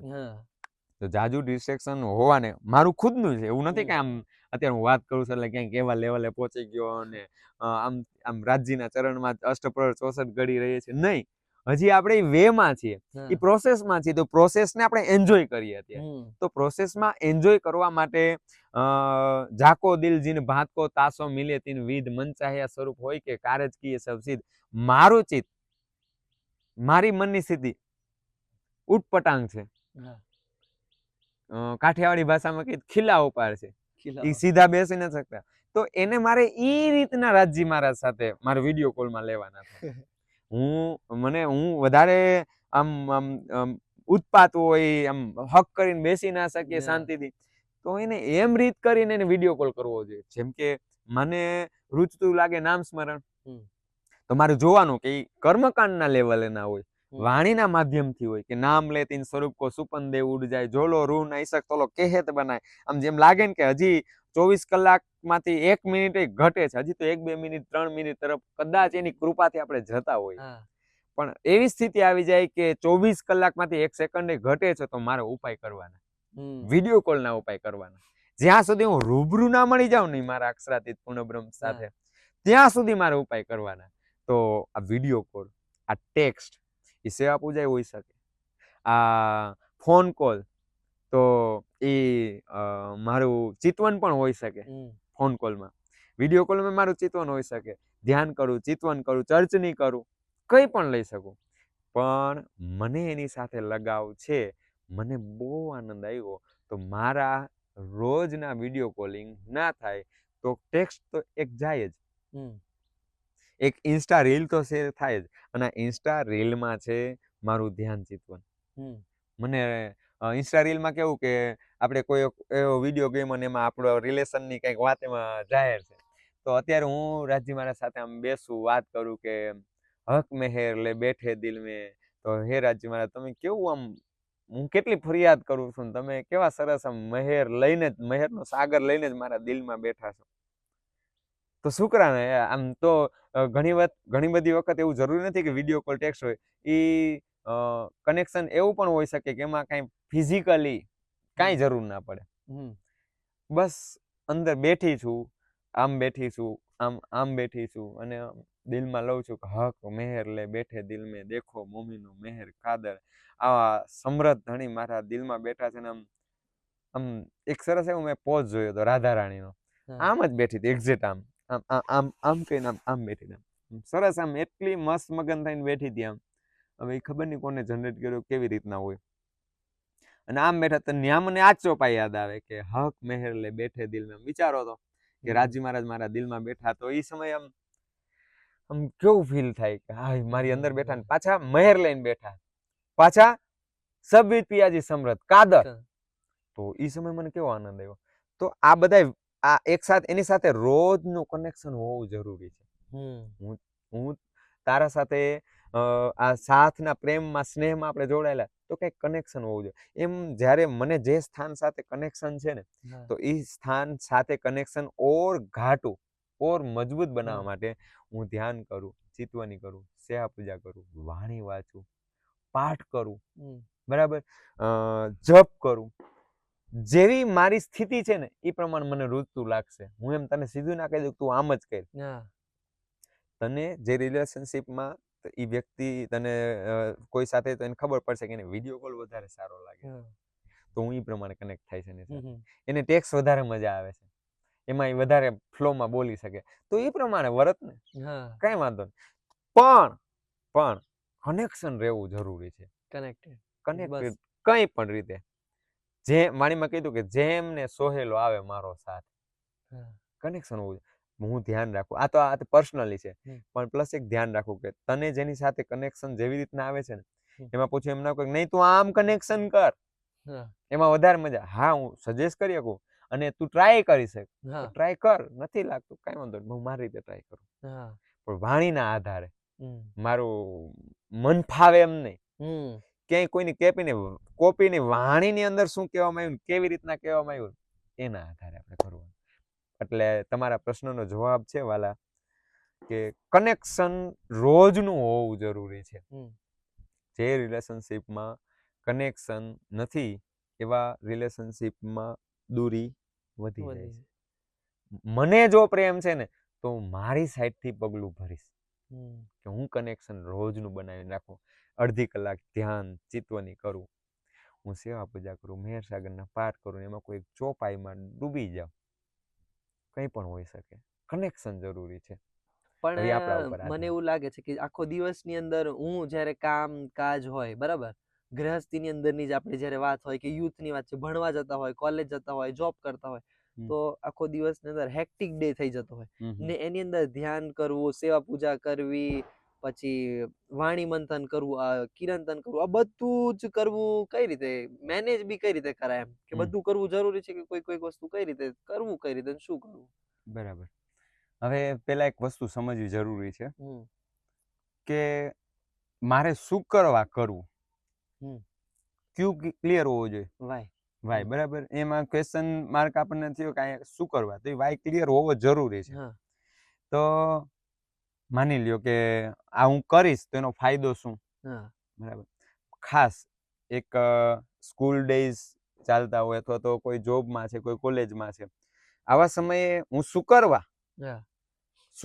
Speaker 2: તો જાજુ ડિસ્ટ્રેક્શન હોવાને મારું ખુદનું છે, એવું નથી કે આમ અત્યારે હું વાત કરું છું એટલે ક્યાંક એવા લેવલે પહોંચી ગયો અને આમ રાજજીના ચરણમાં અષ્ટપ્રહર 64 ઘડી રહીએ છીએ, નહીં. હજી આપણે વેમાં છીએ, એ પ્રોસેસમાં છીએ. તો પ્રોસેસને આપણે એન્જોય કરીએ અત્યારે. તો પ્રોસેસમાં એન્જોય કરવા માટે જાકો દિલ જીન ભાત કો તાસો મિલે તીન વિધ મન ચાહ્યા સ્વરૂપ હોય કે કારજ કીએ સબ સિદ્ધ. મારું ચિત્ત, મારી મનની સ્થિતિ ઉટપટાંગ છે, કાઠિયાવાડી ભાષામાં કે ખીલા ઉપાડ છે, એ સીધા બેસી નથી શકતા. તો એને મારે ઈ રીતના રાજજી મહારાજ સાથે મારે વિડીયો કોલમાં લેવાના છે. હું વધારે આમ ઉત્પાત હોય, આમ હક કરીને બેસી ના શકીએ શાંતિથી, તો એને એમ રીત કરીને એને વિડીયો કોલ કરવો જોઈએ. જેમ કે મને રૂચતું લાગે નામ સ્મરણ, તો મારે જોવાનું કે કર્મકાંડના લેવલે ના હોય, વાણીના માધ્યમથી હોય કે નામ લે તીન સ્વરૂપ કો સુપન દેવ ઉડ જાય, જોલો રૂ ના ઈસક તોલો કહેત બનાય. આમ જેમ લાગે ને કે હજી 24 કલાકમાંથી 1 મિનિટ ઘટે છે, હજી તો 1-2 મિનિટ 3 મિનિટ તરફ કદાચ એની કૃપાથી આપણે જતા હોય. પણ એવી સ્થિતિ આવી જાય કે 24 કલાકમાંથી 1 સેકન્ડ ઘટે છે તો મારે ઉપાય કરવાના, વિડીયો કોલના ઉપાય કરવાના. જ્યાં સુધી હું રૂબરૂ ના મળી જાઉં નહીં મારા અક્ષરાતીત પૂર્ણબ્રહ્મ સાથે, ત્યાં સુધી મારે ઉપાય કરવાના. તો આ વિડીયો કોલ, આ ટેક્સ્ટ, એ સેવા પૂજા હોઈ શકે, આ ફોન કોલ, તો એ મારું ચિતવન પણ હોઈ શકે. ફોન કોલમાં, વિડીયો કોલમાં મારું ચિતવન હોઈ શકે, ધ્યાન કરું, ચિતવન કરું, ચર્ચની કરું, કંઈ પણ લઈ શકું. પણ મને એની સાથે લગાવ છે, મને બહુ આનંદ આવ્યો, તો મારા રોજના વિડીયો કોલિંગ ના થાય તો ટેક્સ્ટ તો એક જાય જ, એક ઇન્સ્ટા રીલ તો શેર થાય જ. અને ઇન્સ્ટા રીલમાં છે મારું ધ્યાન ચિતવન. મને ઇન્સ્ટા રીલમાં કેવું કે આપણે કોઈ એવો વિડીયો ગેમ અને એમાં આપણો રિલેશનની કંઈક વાત એમાં જાહેર છે, તો અત્યારે હું રાજજી મારા સાથે આમ બેસું, વાત કરું કે હક મેહેર લે બેઠે દિલ મેં, તો હે રાજજી મારા તમે કેવું આમ, હું કેટલી ફરિયાદ કરું છું ને તમે કેવા સરસ આમ મહેર લઈને જ, મહેરનો સાગર લઈને જ મારા દિલમાં બેઠા છો. તો શુક્રાને આમ તો ઘણી બધી વખત એવું જરૂરી નથી કે વિડીયો કોલ ટેક્સ્ટ હોય, એ કનેક્શન એવું પણ હોઈ શકે કે એમાં કાંઈ ફિઝિકલી કાંઈ જરૂર ના પડે. બસ અંદર બેઠી છું, આમ બેઠી છું, આમ બેઠી છું, અને દિલમાં લઉં છું કે હક મેહેર લે બેઠે દિલ મેં, દેખો મોમીનો મેહેર કાદર. આવા સમૃદ્ધ ધણી મારા દિલમાં બેઠા છે ને આમ એક સરસ એવું મેં પોઝ જોયો હતો રાધા રાણીનો, આમ જ બેઠી હતી એક્ઝેક્ટ આમ આમ કહીને આમ બેઠી હતી, સરસ આમ એટલી મસ્ત મગન થઈને બેઠી હતી આમ. હવે એ ખબર નહીં કોને જનરેટ કર્યો, કેવી રીતના હોય. અને આમ બેઠા તો ન્યા મને આ ચોપાઈ યાદ આવે કે હક મેહેર લે બેઠે દિલ મેં. વિચારો તો કે રાજજી મહારાજ મારા દિલમાં બેઠા, તો એ સમય આમ કેવું ફીલ થાય કે હા મારી અંદર બેઠા ને પાછા મહેર લઈને બેઠા, પાછા સબવીત પિયાજી સમૃદ્ધ કાદર. તો એ સમય મને કેવો આનંદ આવ્યો. તો આ બધા આ એક સાથે એની સાથે રોજનું કનેક્શન હોવું જરૂરી છે. હું તારા સાથે આ સાથના પ્રેમમાં સ્નેહમાં આપણે જોડાયેલા, તો કંઈક કનેક્શન હોવું જોઈએ. એમ જ્યારે મને જે સ્થાન સાથે કનેક્શન છે ને, તો એ સ્થાન સાથે કનેક્શન ઓર ઘાટું ઓર મજબૂત બનાવવા માટે હું ધ્યાન કરું, ચિતવની કરું, સેવા પૂજા કરું, વાણી વાંચું, પાઠ કરું, બરાબર, જપ કરું. જેવી મારી સ્થિતિ છે ને એ પ્રમાણે મને રૂચતું લાગશે. હું એમ તને સીધું ના કહી દઉં તું આમ જ કર. તને જે રિલેશનશિપમાં એ વ્યક્તિ તને કોઈ સાથે તો એને ખબર પડશે કે એને વિડીયો કોલ વધારે સારો લાગે, તો હું એ પ્રમાણે કનેક્ટ થાય છે. એને ટેક્સ્ટ વધારે મજા આવે છે, એમાં એ વધારે ફ્લોમાં બોલી શકે, તો એ પ્રમાણે વરત ને કઈ વાંધો નહીં. પણ કનેક્શન રહેવું જરૂરી છે. કનેક્ટેડ કઈ પણ રીતે. જે વાણીમાં કીધું કે જેમને સોહેલો આવે મારો સાથ, કનેક્શન હોવું જોઈએ. હું ધ્યાન રાખું, આ તો પર્સનલી છે, પણ પ્લસ એક ધ્યાન રાખું કે તને જેની સાથે કનેક્શન જેવી રીતના આવે છે ને, એમાં પૂછું એમ ના કહું નહીં તું આમ કનેક્શન કર, એમાં વધારે મજા. હા હું સજેસ્ટ કરી શકું અને તું ટ્રાય કરી શક, ટ્રાય કર, નથી લાગતું કઈ વાંધો નહીં, હું મારી રીતે ટ્રાય કરું. પણ વાણીના આધારે મારું મન ફાવે એમ નહીં, ક્યાંય કોઈની કોપીની વાણીની અંદર શું કહેવામાં આવ્યું, કેવી રીતના કહેવામાં આવ્યું, એના આધારે આપણે કરવું. એટલે તમારા પ્રશ્નનો જવાબ છે વાલા કે કનેક્શન રોજનું હોવું જરૂરી છે. જે રિલેશનશિપમાં કનેક્શન નથી એવા રિલેશનશિપમાં દૂરી વધી જાય છે. મને જો પ્રેમ છે ને તો હું મારી સાઈડથી પગલું ભરીશ કે હું કનેક્શન રોજનું બનાવીને રાખું. અડધી કલાક ધ્યાન ચિત્વની કરું, હું સેવા પૂજા કરું, મેહર સાગરના પાઠ કરું, એમાં કોઈ ચોપાઈમાં ડૂબી જાઉં, કંઈ પણ હોઈ શકે. કનેક્શન જરૂરી છે.
Speaker 1: પણ મને એવું લાગે છે કે આખો દિવસની અંદર હું જ્યારે કામ કાજ હોય, બરાબર, ગૃહસ્થીની અંદરની જ આપણે જ્યારે વાત હોય કે યુથની વાત છે, ભણવા જતા હોય, કોલેજ જતા હોય, જોબ કરતા હોય, તો આખો દિવસની અંદર હેક્ટિક ડે થઈ જતો હોય ને એની અંદર ધ્યાન કરવું, સેવા પૂજા કરવી, પછી વાણી મંથન કરવું, કિરંતન કરવું, આ બધું જ કરવું કઈ રીતે મેનેજ બી કઈ રીતે કરાય, એમ કે બધું કરવું જરૂરી છે કે કોઈ વસ્તુ કઈ રીતે કરવું, કઈ રીતે શું કરવું.
Speaker 2: બરાબર. હવે પેલા એક વસ્તુ સમજવી જરૂરી છે કે મારે શું કરવા કરવું, ક્યુ ક્લિયર હોવો જોઈએ. વાય બરાબર. એમાં ક્વેશ્ચન માર્ક આપણને થયો કે શું કરવા, તો વાય ક્લિયર હોવો જરૂરી છે. તો માની લ્યો કે આ હું કરીશ તો એનો ફાયદો શું,
Speaker 1: હા
Speaker 2: બરાબર. ખાસ એક સ્કૂલ ડેઝ ચાલતા હોય અથવા તો કોઈ જોબમાં છે, કોઈ કોલેજમાં છે, આવા સમયે હું શું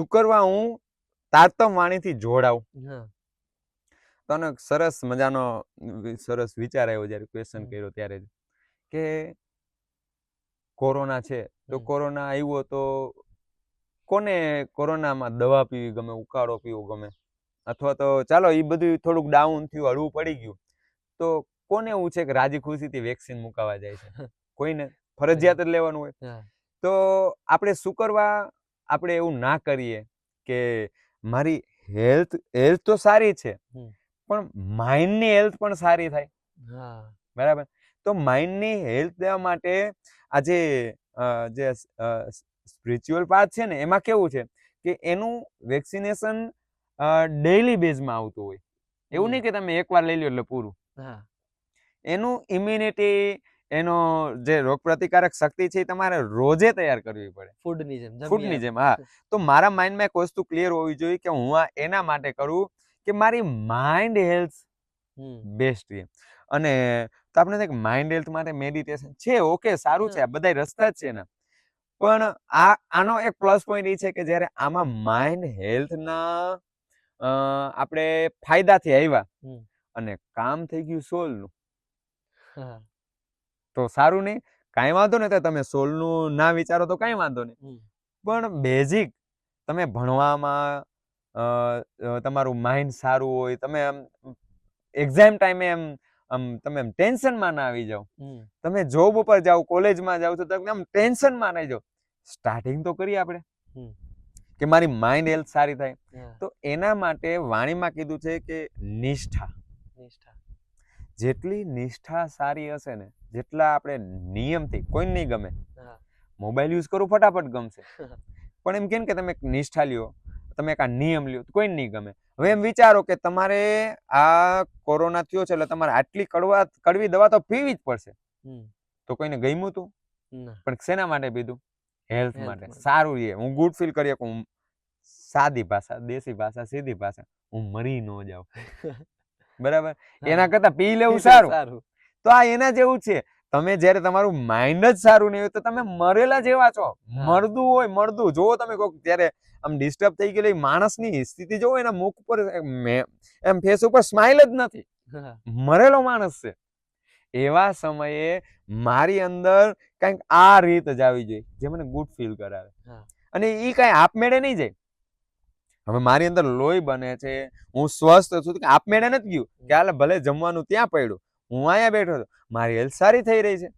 Speaker 2: કરવા હું તારતમ વાણીથી જોડાવું.
Speaker 1: હા
Speaker 2: તો સરસ મજાનો સરસ વિચાર આવ્યો જ્યારે ક્વેશ્ચન કર્યો ત્યારે કે કોરોના છે તો કોરોના આવ્યો તો કોને કોરોનામાં દવા પીવી ગમે, ઉકાળો પીવો ગમે, અથવા તો ચાલો એ બધું થોડુંક ડાઉન થયું, હળવું પડી ગયું, તો કોને એવું છે કે રાજી ખુશીથી વેક્સિન મુકાવા જાય છે? કોઈને ફરજિયાત જ લેવાનું હોય. તો આપણે શું કરવા આપણે એવું ના કરીએ કે મારી હેલ્થ તો સારી છે પણ માઇન્ડની હેલ્થ પણ સારી થાય, બરાબર. તો માઇન્ડની હેલ્થ દેવા માટે આજે જે સ્પિરિચ્યુઅલ પાથ છે ને એમાં કેવું છે કે એનું વેક્સિનેશન ડેઈલી બેઝમાં આવતું હોય. એવું નહીં કે તમે એકવાર લઈ લો એટલે પૂરું. એનું ઇમ્યુનિટી, એનો જે રોગ પ્રતિકારક શક્તિ છે એ તમારે રોજે તૈયાર કરવી પડે, ફૂડની જેમ. હા, તો મારા માઇન્ડમાં એક વસ્તુ ક્લિયર હોવી જોઈએ કે હું આ એના માટે કરું કે મારી માઇન્ડ હેલ્થ બેસ્ટ રહે. અને તો આપણે થાય કે માઇન્ડ હેલ્થ માટે મેડિટેશન છે, ઓકે, સારું છે, આ બધા રસ્તા જ છે ને, પણ આનો એક પ્લસ પોઈન્ટ એ છે કે જ્યારે આમાં માઇન્ડ હેલ્થના આપણે ફાયદાથી આવ્યા અને કામ થઈ ગયું સોલનું, તો સારું નહીં, કાંઈ વાંધો નહીં. તમે સોલનું ના વિચારો તો કાંઈ વાંધો નહીં, પણ બેઝિક તમે ભણવામાં તમારું માઇન્ડ સારું હોય, તમે એક્ઝામ ટાઈમે તમે ટેન્શનમાં ના આવી જાઓ, તમે જોબ ઉપર જાઓ, કોલેજમાં જાઓ તો તમે આમ ટેન્શનમાં નહીં જાઓ. સ્ટાર્ટિંગ તો કરીએ આપણે કે મારી માઇન્ડ હેલ્થ સારી થાય. તો એના માટે વાણીમાં કીધું છે કે નિષ્ઠા. જેટલી નિષ્ઠા સારી હશે ને, જેટલા આપણે નિયમથી, કોઈ નહીં ગમે, મોબાઈલ યુઝ કરવું ફટાફટ ગમશે, પણ એમ કેમ કે તમે નિષ્ઠા લ્યો, તમે એક આ નિયમ લ્યો, કોઈ નહીં ગમે. હવે એમ વિચારો કે તમારે આ કોરોના થયો છે એટલે તમારે આટલી કડવી દવા તો પીવી જ પડશે, તો કોઈને ગમ્યું તું? પણ શેના માટે પીધું? હેલ્થ માટે, સારું રહે, હું ગુડ ફીલ કરી શકું. સાદી ભાષા, દેશી ભાષા, સીધી ભાષા, હું મરી ન જાઉં, બરાબર. એના કરતા પી લેવું સારું. તો આ એના જેવું છે. તમે જ્યારે તમારું માઇન્ડ જ સારું નહીં હોય તો તમે મરેલા જેવા છો. મરદું હોય, મરદું જોવો તમે કોક ત્યારે આમ ડિસ્ટર્બ થઈ ગયેલી માણસની સ્થિતિ જોવો, એના મુખ ઉપર એમ ફેસ ઉપર સ્માઇલ જ નથી, મરેલો માણસ છે. એવા સમયે મારી અંદર કંઈક આ રીત જ આવી જોઈએ જે મને ગુડ ફીલ કરાવે, અને એ કઈ આપમેળે નહીં જાય. હવે મારી અંદર લોહી બને છે, હું સ્વસ્થ છું, આપમેળે નથી ગયું કે હાલે ભલે જમવાનું ત્યાં પડ્યું, હું અહીંયા બેઠો છું, મારી હેલ્થ સારી થઈ રહી છે.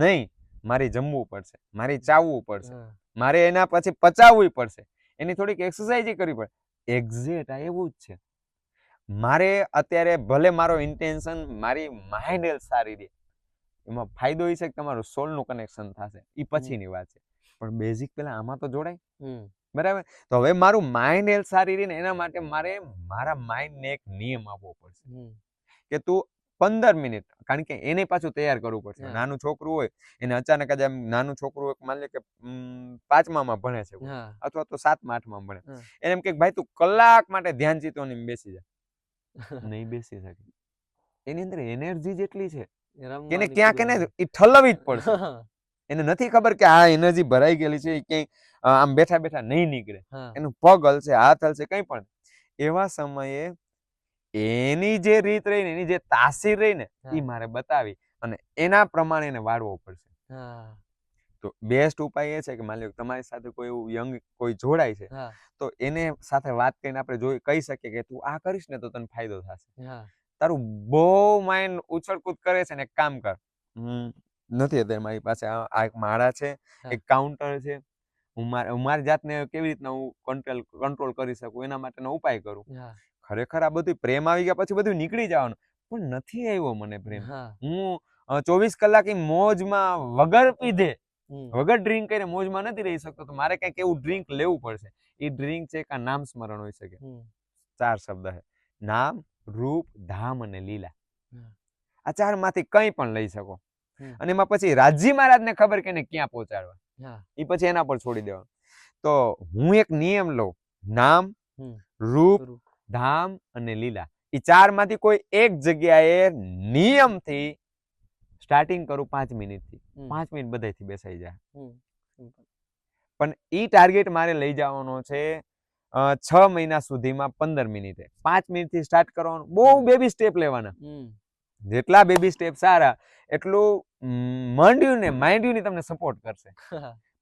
Speaker 2: નહીં, મારી જમવું પડશે, મારી ચાવવું પડશે, મારે એના પછી પચાવવું પડશે, એની થોડીક એક્સરસાઇઝ કરવી પડે. એક્ઝેક્ટ આ એવું જ છે. મારે અત્યારે ભલે મારો ઇન્ટેન્શન મારી માઇન્ડ હેલ્થ સારી રહે, એમાં ફાયદો એ છે કે તમારું સોલનું કનેક્શન થશે, એ પછીની વાત છે, પણ બેઝિક પેલા આમાં તો જોડાય, બરાબર. તો હવે મારું માઇન્ડ હેલ્થ સારી રહે ને એના માટે મારે મારા માઇન્ડને એક નિયમ આપવો પડશે કે તું 15 મિનિટ, કારણ કે એને પાછું તૈયાર કરવું પડશે. નાનું છોકરું હોય એને અચાનક જ નાનું છોકરું હોય, માની લે કે 5મામાં ભણે છે અથવા તો 7મા 8માં ભણે, એને એમ કે ભાઈ તું કલાક માટે ધ્યાન ચિત્તોની બેસી જા, નહીં બેસી શકે. એની અંદર એનર્જી જેટલી છે કે એને ક્યાંક એને એ ઠલવવી જ પડશે. એને નથી ખબર કે આ એનર્જી ભરાઈ ગયેલી છે, ક્યાંય આમ બેઠા બેઠા નહીં નીકળે, એનું પગ હલશે, હાથ હલશે, કંઈ પણ. એવા સમયે એની જે રીત રહી ને, એની જે તાસીર રહી ને, એ મારે બતાવી અને એના પ્રમાણે એને વાળવો પડશે. તો બેસ્ટ ઉપાય એ છે કે માની લો તમારી સાથે કોઈ એવું યંગ કોઈ જોડાય છે, તો એને સાથે વાત કરીને આપણે કહી શકીએ કે તું આ કરીશ ને તો તને ફાયદો થશે. તારું બહુ માઇન્ડ ઉછળકૂદ કરે છે ને, એક કામ કર, નથી અત્યારે મારી પાસે આ એક માળા છે, એક કાઉન્ટર છે, હું મારી જાતને કેવી રીતના હું કંટ્રોલ કરી શકું એના માટેનો ઉપાય કરું. ખરેખર આ બધું પ્રેમ આવી ગયા પછી બધું નીકળી જવાનું, પણ નથી આવ્યો મને પ્રેમ. હું 24 કલાક મોજમાં વગર પીધે, વગર ડ્રિંક કરીને મોજમાં નથી રહી શકતો, તો મારે કંઈક એવું ડ્રિંક લેવું પડશે. એ ડ્રિંક છે કે નામ સ્મરણ હોઈ શકે. 4 શબ્દ છે: નામ, રૂપ, ધામ અને લીલા. આ 4 માંથી કંઈ પણ લઈ શકો, અને એમાં પછી રાજી મહારાજને ખબર કે એને ક્યાં પહોંચાડવા, એ પછી એના પર છોડી દેવાનું. તો હું એક નિયમ લઉં: નામ, રૂપ,
Speaker 1: રૂપ.
Speaker 2: ધામ અને લીલા. એ ચારમાંથી કોઈ એક જગ્યાએ નિયમથી સ્ટાર્ટિંગ કરું 5 મિનિટથી. 5 મિનિટ બધાયથી બેસાઈ જાય.
Speaker 1: સિમ્પલ.
Speaker 2: પણ ઈ ટાર્ગેટ મારે લઈ જવાનો છે 6 મહિના સુધીમાં 15 મિનિટે. 5 મિનિટથી સ્ટાર્ટ કરવાનું. બહુ બેબી સ્ટેપ લેવાના. જેટલા બેબી સ્ટેપ સારા એટલું મંડ્યું ને માઇન્ડ્યું ની તમને સપોર્ટ કરશે.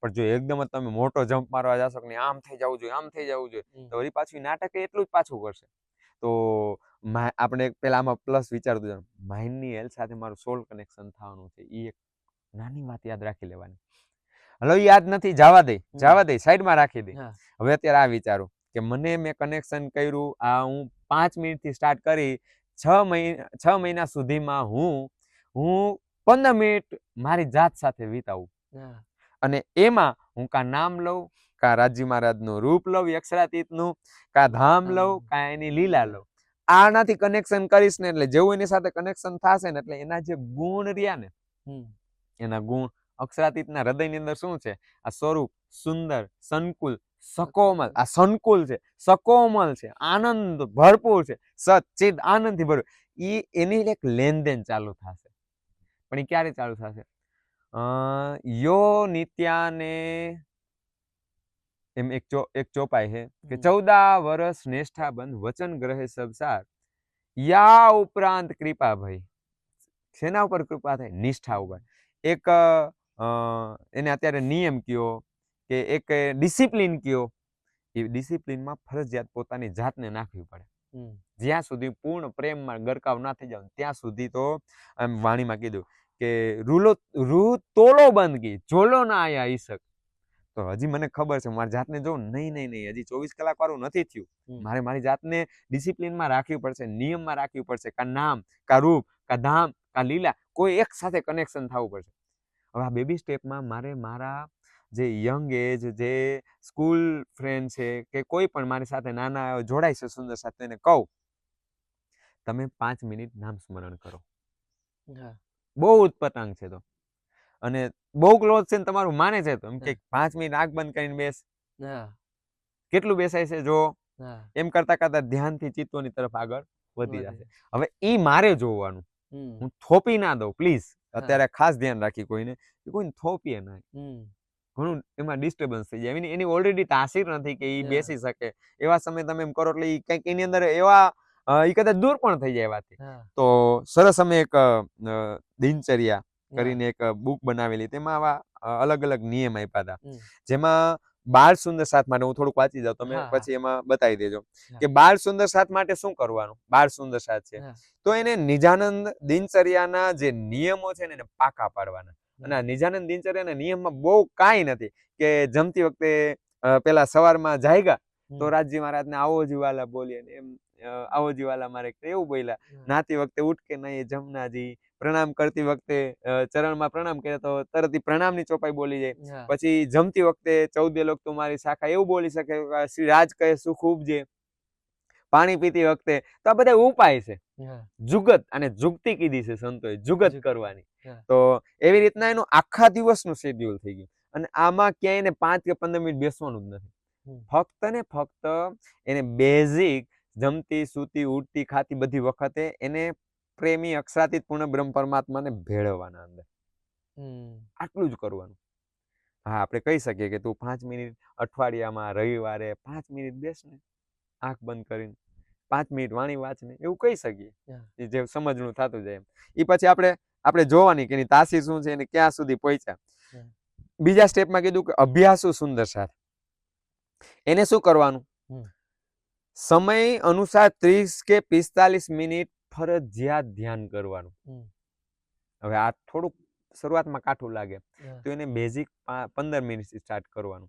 Speaker 2: પણ જો એકદમ જ તમે મોટો જમ્પ મારવા જાશો કે આમ થઈ જવું જોઈએ, આમ થઈ જવું જોઈએ, તો વળી પાછું નાટક એટલું જ પાછું કરશે. તો આપણે પેલા આમાં પ્લસ વિચારતું જવાનું, માઇન્ડની હેલ્થ સાથે મારું સોલ કનેક્શન થવાનું છે. એ એક નાની વાત યાદ રાખી લેવાની. હલો યાદ નથી, જવા દે સાઈડમાં રાખી દે. હવે અત્યારે આ વિચારું કે મેં કનેક્શન કર્યું, આ હું 5 મિનિટથી સ્ટાર્ટ કરી 6 મહિના સુધીમાં હું 15 મિનિટ મારી જાત સાથે વિતાવું, અને એમાં હું કા નામ લઉં, કા રાજી મહારાજનું રૂપ લઉં અક્ષરાતીતનું, કા ધામ લઉં, કા એની લીલા લઉં. આનાથી કનેક્શન કરીશ ને એટલે જેવું એની સાથે કનેક્શન થશે ને એટલે એના જે ગુણ રહ્યા ને, એના ગુણ અક્ષરાતીતના હૃદયની અંદર શું છે? આ સ્વરૂપ સુંદર, સંકુલ, સકોમલ. આ સંકુલ છે, સકોમલ છે, આનંદ ભરપૂર છે, સચ્ચિદ આનંદથી ભરપૂર. એની એક લેનદેન ચાલુ થશે. પણ એ ક્યારે ચાલુ થશે? યો નિત્યાને એમ એક ચોપાઈ છે કે 14 વર્ષ નિષ્ઠા બંધ વચન ગ્રહે સબસાર, યા ઉપરાંત કૃપા ભઈ. શેના ઉપર કૃપા થાય? નિષ્ઠા ઉપર. એક એને અત્યારે નિયમ કયો કે એક ડિસિપ્લિન કયો, એ ડિસિપ્લિનમાં ફરજિયાત પોતાની જાતને નાખવી પડે. જ્યાં સુધી પૂર્ણ પ્રેમમાં ગરકાવ ના થઈ જાવ ત્યાં સુધી તો આમ વાણીમાં કીધું કે રૂ તોલો બંદગી જોલો ના આયા ઈશક. તો હજી મને ખબર છે મારી જાતને જો નહીં હજી 24 કલાક વાળું નથી થયું. મારે મારી જાતને ડિસિપ્લિનમાં રાખવી પડશે, નિયમમાં રાખવી પડશે. કા નામ, કા રૂપ, કા ધામ, કા લીલા, કોઈ એક સાથે કનેક્શન થવું પડશે. હવે આ બેબી સ્ટેપમાં મારે મારા જે યંગ એજ, જે સ્કૂલ ફ્રેન્ડ છે કે કોઈ પણ મારી સાથે નાના જોડાય છે સુંદર સાથે, એને કહું તમે 5 મિનિટ નામ સ્મરણ કરો. બહુ ઉત્પતાંગ છે તો, અને બહુ ક્લોઝ છે ને તમારું માને છે તો એમ કે 5 મિનિટ આંખ બંધ કરીને બેસ. કેટલું બેસાય છે જો. એમ કરતા કરતા ધ્યાનથી ચિત્તોની તરફ આગળ વધી જશે. હવે ઈ મારે જોવાનું, હું થોપી ના દઉં પ્લીઝ. અત્યારે ખાસ ધ્યાન રાખી કોઈને થોપીએ ના. ઘણું એમાં ડિસ્ટર્બન્સ થઈ જાય. એની ઓલરેડી તાસીર નથી કે એ બેસી શકે. એવા સમય તમે એમ કરો એટલે કંઈક એની અંદર એવા એ કદાચ દૂર પણ થઈ જાય એવાથી. તો સરસ અમે એક દિનચર્યા કરીને એક બુક બનાવેલી, તેમાં આવા અલગ અલગ નિયમ આપ્યા હતા. જેમાં બાળ સુંદર સાથ માટે હું થોડુંક વાંચી જાઉં, તમે પછી એમાં બતાવી દેજો કે બાળ સુંદર સાથ માટે શું કરવાનું. બાળ સુંદર સાથ છે તો એને નિજાનંદ દિનચર્યાના જે નિયમો છે ને એને પાકા પાડવાના. અને નિજાનંદ દિનચર્યાના નિયમમાં બહુ કાંઈ નથી કે જમતી વખતે પેલા સવારમાં જાગ્યા તો રાજજી મહારાજને આવો જીવાલા બોલીએ ને એમ આવો જીવાલા મારે એવું બોલ્યા. નાતી વખતે ઉઠકે નહીં જમનાજી, પ્રણામ કરતી વખતે ચરણમાં પ્રણામ કર્યા તો તરત પ્રણામની ચોપાઈ બોલી જાય. પછી જમતી વખતે 14 લોક તમારી શાખા એવું બોલી શકે, શ્રી રાજ કહે સુખ ઉપજે. પાણી પીતી વખતે તો આ બધા ઉપાય છે. જુગત અને જુગતી કીધી છે સંતોએ, જુગત કરવાની. તો એવી રીતના એનું આખા દિવસનું શેડ્યુલ થઈ ગયું. અને આમાં ક્યાંય એને 5 કે 15 મિનિટ બેસવાનું જ નથી. ફક્ત ને ફક્ત એને બેઝિક જમતી, સૂતી, ઉઠતી, ખાતી બધી વખતે એને પ્રેમી અક્ષરાતીત પૂર્ણ બ્રહ્મ પરમાત્માને ભેળવવાના અંદર. આટલું જ કરવાનું. હા, આપણે કહી શકીએ કે તું 5 મિનિટ અઠવાડિયામાં રવિવારે 5 મિનિટ બેસ ને આંખ બંધ કરીને 5 મિનિટ વાણી વાંચ ને, એવું કહી શકીએ. જે સમજણું થતું જાય એમ. એ પછી આપણે જોવાની કે એની તાસીર શું છે અને ક્યાં સુધી પહોંચ્યા. બીજા સ્ટેપમાં કીધું કે અભ્યાસુ સુંદર સાથ. એને શું કરવાનું? સમય અનુસાર 30 કે 45 મિનિટ ફરજિયાત ધ્યાન કરવાનું. હવે આ થોડુંક શરૂઆતમાં કાઠું લાગે તો એને બેઝિક 15 મિનિટથી સ્ટાર્ટ કરવાનું.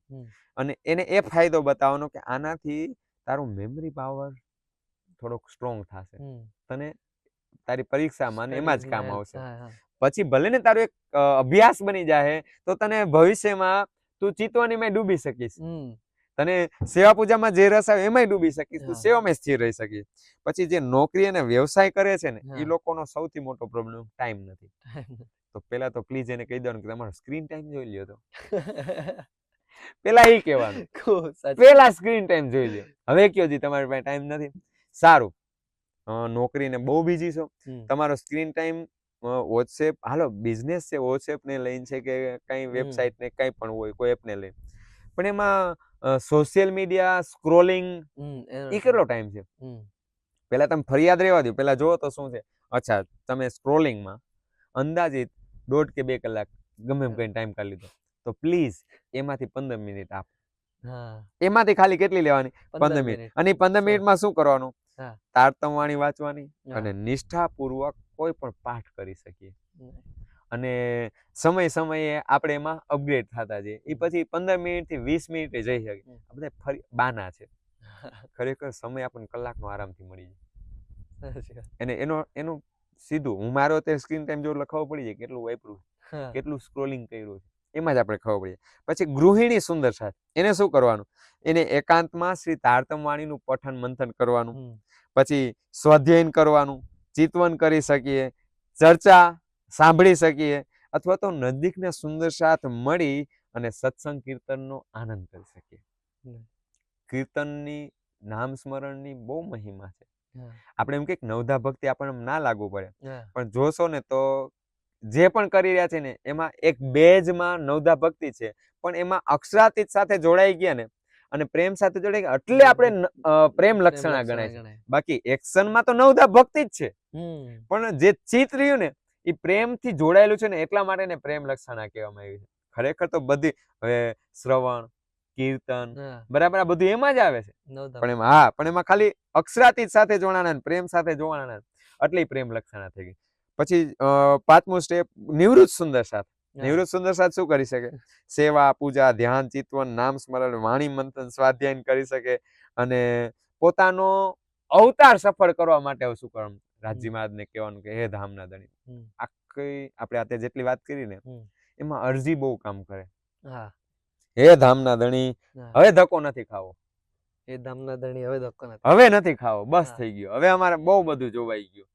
Speaker 2: અને એને એ ફાયદો બતાવવાનો કે આનાથી તારું મેમરી પાવર થોડોક સ્ટ્રોંગ થશે, તને તારી પરીક્ષામાં એમાં જ કામ આવશે. પછી ભલે ને તારો એક અભ્યાસ બની જાય તો તને ભવિષ્યમાં તું ચિત્તવાનીમાં ડૂબી શકીશ. તને સેવા પૂજામાં જે રસ આવે એમાંય ડૂબી શકીશ, તું સેવામાં સ્થિર રહી શકીશ. પછી જે નોકરી અને વ્યવસાય કરે છે ને એ લોકોનો સૌથી મોટો પ્રોબ્લેમ ટાઈમ નથી. તો પેલા તો પ્લીઝ એને કહી દેવાનું કે તમારો સ્ક્રીન ટાઈમ જોઈ લ્યો તો. પેલા એ કહેવાનું,
Speaker 1: ખૂબ સાચું.
Speaker 2: પેલા સ્ક્રીન ટાઈમ જોઈ લો. હવે કયો જી તમારી પાસે ટાઈમ નથી, સારું નોકરીને બહુ બીજી છો, તમારો સ્ક્રીન ટાઈમ વોટ્સએપ, હાલો બિઝનેસ છે, વોટ્સએપ ને લઈને છે કે કઈ વેબસાઇટ ને કઈ પણ હોય કોઈ એપને લઈને, પણ એમાં સોશિયલ મીડિયા સ્ક્રોલિંગ એ કેટલો ટાઈમ છે? પેલા તમે ફરિયાદ રહેવા દો, પેલા જોવો તો શું છે. અચ્છા, તમે સ્ક્રોલિંગમાં અંદાજિત 1.5 કે 2 કલાક ગમે એમ કઈ ટાઈમ કાઢી લીધો, તો પ્લીઝ એમાંથી 15 મિનિટ આપો. એમાંથી ખાલી કેટલી લેવાની? 15 મિનિટ. અને 15 મિનિટમાં શું કરવાનું? તારતમવાણી વાંચવાની અને નિષ્ઠાપૂર્વક કોઈ પણ પાઠ કરી શકીએ. અને સમય સમયે આપણે એમાં અપગ્રેડ થતા જઈએ. એ પછી 15 મિનિટ થી 20 મિનિટે જઈ શકે. આ બધા ફરી બાના છે. ખરેખર સમય આપણને કલાકનો આરામથી મળી જાય. અને એનું સીધું હું મારો અત્યારે સ્ક્રીન ટાઈમ જો ખબર પડી જાય કેટલું વાપરું, કેટલું સ્ક્રોલિંગ કર્યું છે, એમાં જ આપણે ખબર પડી જાય. પછી ગૃહિણી સુંદર સાથ, એને શું કરવાનું? એને એકાંતમાં શ્રી તારતમવાણીનું પઠન મંથન કરવાનું, પછી સ્વાધ્યાયન કરવાનું, ચિંતવન કરી શકીએ, ચર્ચા સાંભળી શકીએ, અથવા તો નજીકના સુંદર સાથ મળી અને સત્સંગ કીર્તનનો આનંદ કરી શકીએ. કીર્તનની નામ સ્મરણની બહુ મહિમા છે. આપણે એમ કે નવધા ભક્તિ આપણને ના લાગુ પડે, પણ જોશો ને તો જે પણ કરી રહ્યા છે ને એમાં એક બેઝમાં નવધા ભક્તિ છે, પણ એમાં અક્ષરાતીત સાથે જોડાઈ ગયા ને અને પ્રેમ સાથે જોડાઈ ગયા એટલે આપણે પ્રેમ લક્ષણા ગણાય છે. બાકી એક્શનમાં તો નવધા ભક્તિ જ છે, પણ જે ચિત્ત રહ્યું ને એ પ્રેમથી જોડાયેલું છે ને એટલા માટે ને પ્રેમ લક્ષણા કહેવામાં આવ્યું છે. ખરેખર તો બધી હવે શ્રવણ કીર્તન બરાબર આ બધું એમાં જ આવે છે, પણ એમાં ખાલી અક્ષરાતીત સાથે જોડાણા પ્રેમ સાથે જોડાણા એટલે પ્રેમ લક્ષણા થઈ ગઈ. પછી 5મું સ્ટેપ નિવૃત્ત સુંદર સાથ. નિવૃત્ત સુંદર સાથ શું કરી શકે? સેવા પૂજા ધ્યાન ચિંતવન નામ સ્મરણ વાણી મંથન સ્વાધ્યાયન કરી શકે અને પોતાનો અવતાર સફળ કરવા માટે શું કરવાનું? રાજ્ય મહારાજને કહેવાનું કે હે ધામના ધણી. આખી આપણે અત્યારે જેટલી વાત કરી ને એમાં અરજી બહુ કામ કરે. હે ધામના ધણી હવે ધક્કો નથી ખાવો,
Speaker 1: એ ધામના ધણી હવે ધક્કો નથી,
Speaker 2: હવે નથી ખાવો, બસ થઈ ગયો, હવે અમારે બહુ બધું જોવાઈ ગયું.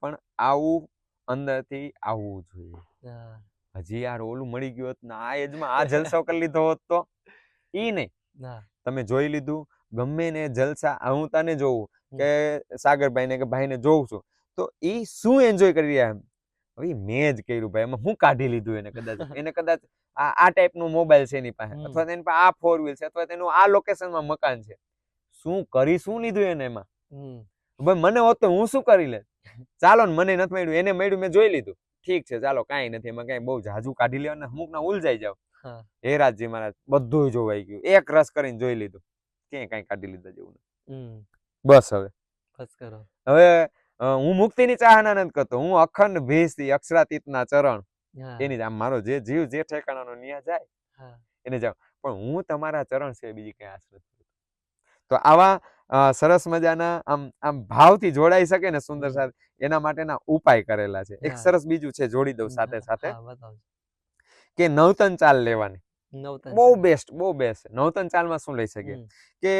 Speaker 2: પણ આવું અંદરથી આવવું જોઈએ. હજી યાર ઓલું મળી ગયું હોત ને આ એજમાં આ જલસો કરી લીધો હોત તો ઈ નહીં. તમે જોઈ લીધું ગમે ને જલસા, હું તને જોઉં કે સાગરભાઈ ને કે ભાઈ ને જોઉં છું તો ઈ શું એન્જોય કરી રહ્યા? હવે મેં જ કર્યું ભાઈ, એમાં હું કાઢી લીધું એને કદાચ આ ટાઈપનો મોબાઈલ છે એની પાસે, અથવા એની પાસે આ 4 વ્હીલ છે, અથવા તેનું આ લોકેશનમાં મકાન છે. શું કરી શું લીધું એને એમાં? ભાઈ મને હોત તો હું શું કરી લે? ચાલો ને મને નથી મળ્યું, એને મળ્યું, મેં જોઈ લીધું, ઠીક છે ચાલો કાંઈ નથી, એમાં કાંઈ બહુ જાજુ કાઢી લેવાના, અમુક ના ઉલજાઈ જાવ. હે રાજજી મહારાજ બધું જોવાઈ ગયું, એક રસ કરીને જોઈ લીધું, ક્યાંય કાંઈ કાઢી લીધા જેવું નથી. બસ હવે
Speaker 1: બસ કરો.
Speaker 2: હવે હું મુક્તિની ચાહના નથી કરતો, હું અખંડ ભેસથી અક્ષરાતીતના ચરણ એની આમ મારો જે જીવ જે ઠેકાણાનો ન્યા જાય એને જાવ, પણ હું તમારા ચરણ છે બીજી કઈ આશ્રય. તો આવા સરસ મજાના આમ ભાવથી જોડાઈ શકે ને સુંદર સાથ, એના માટેના ઉપાય કરેલા છે. એક સરસ બીજું છે, જોડી દઉં સાથે સાથે, કે નવતન ચાલ લેવાની. બહુ બેસ્ટ નવતન ચાલમાં શું લઈ શકીએ કે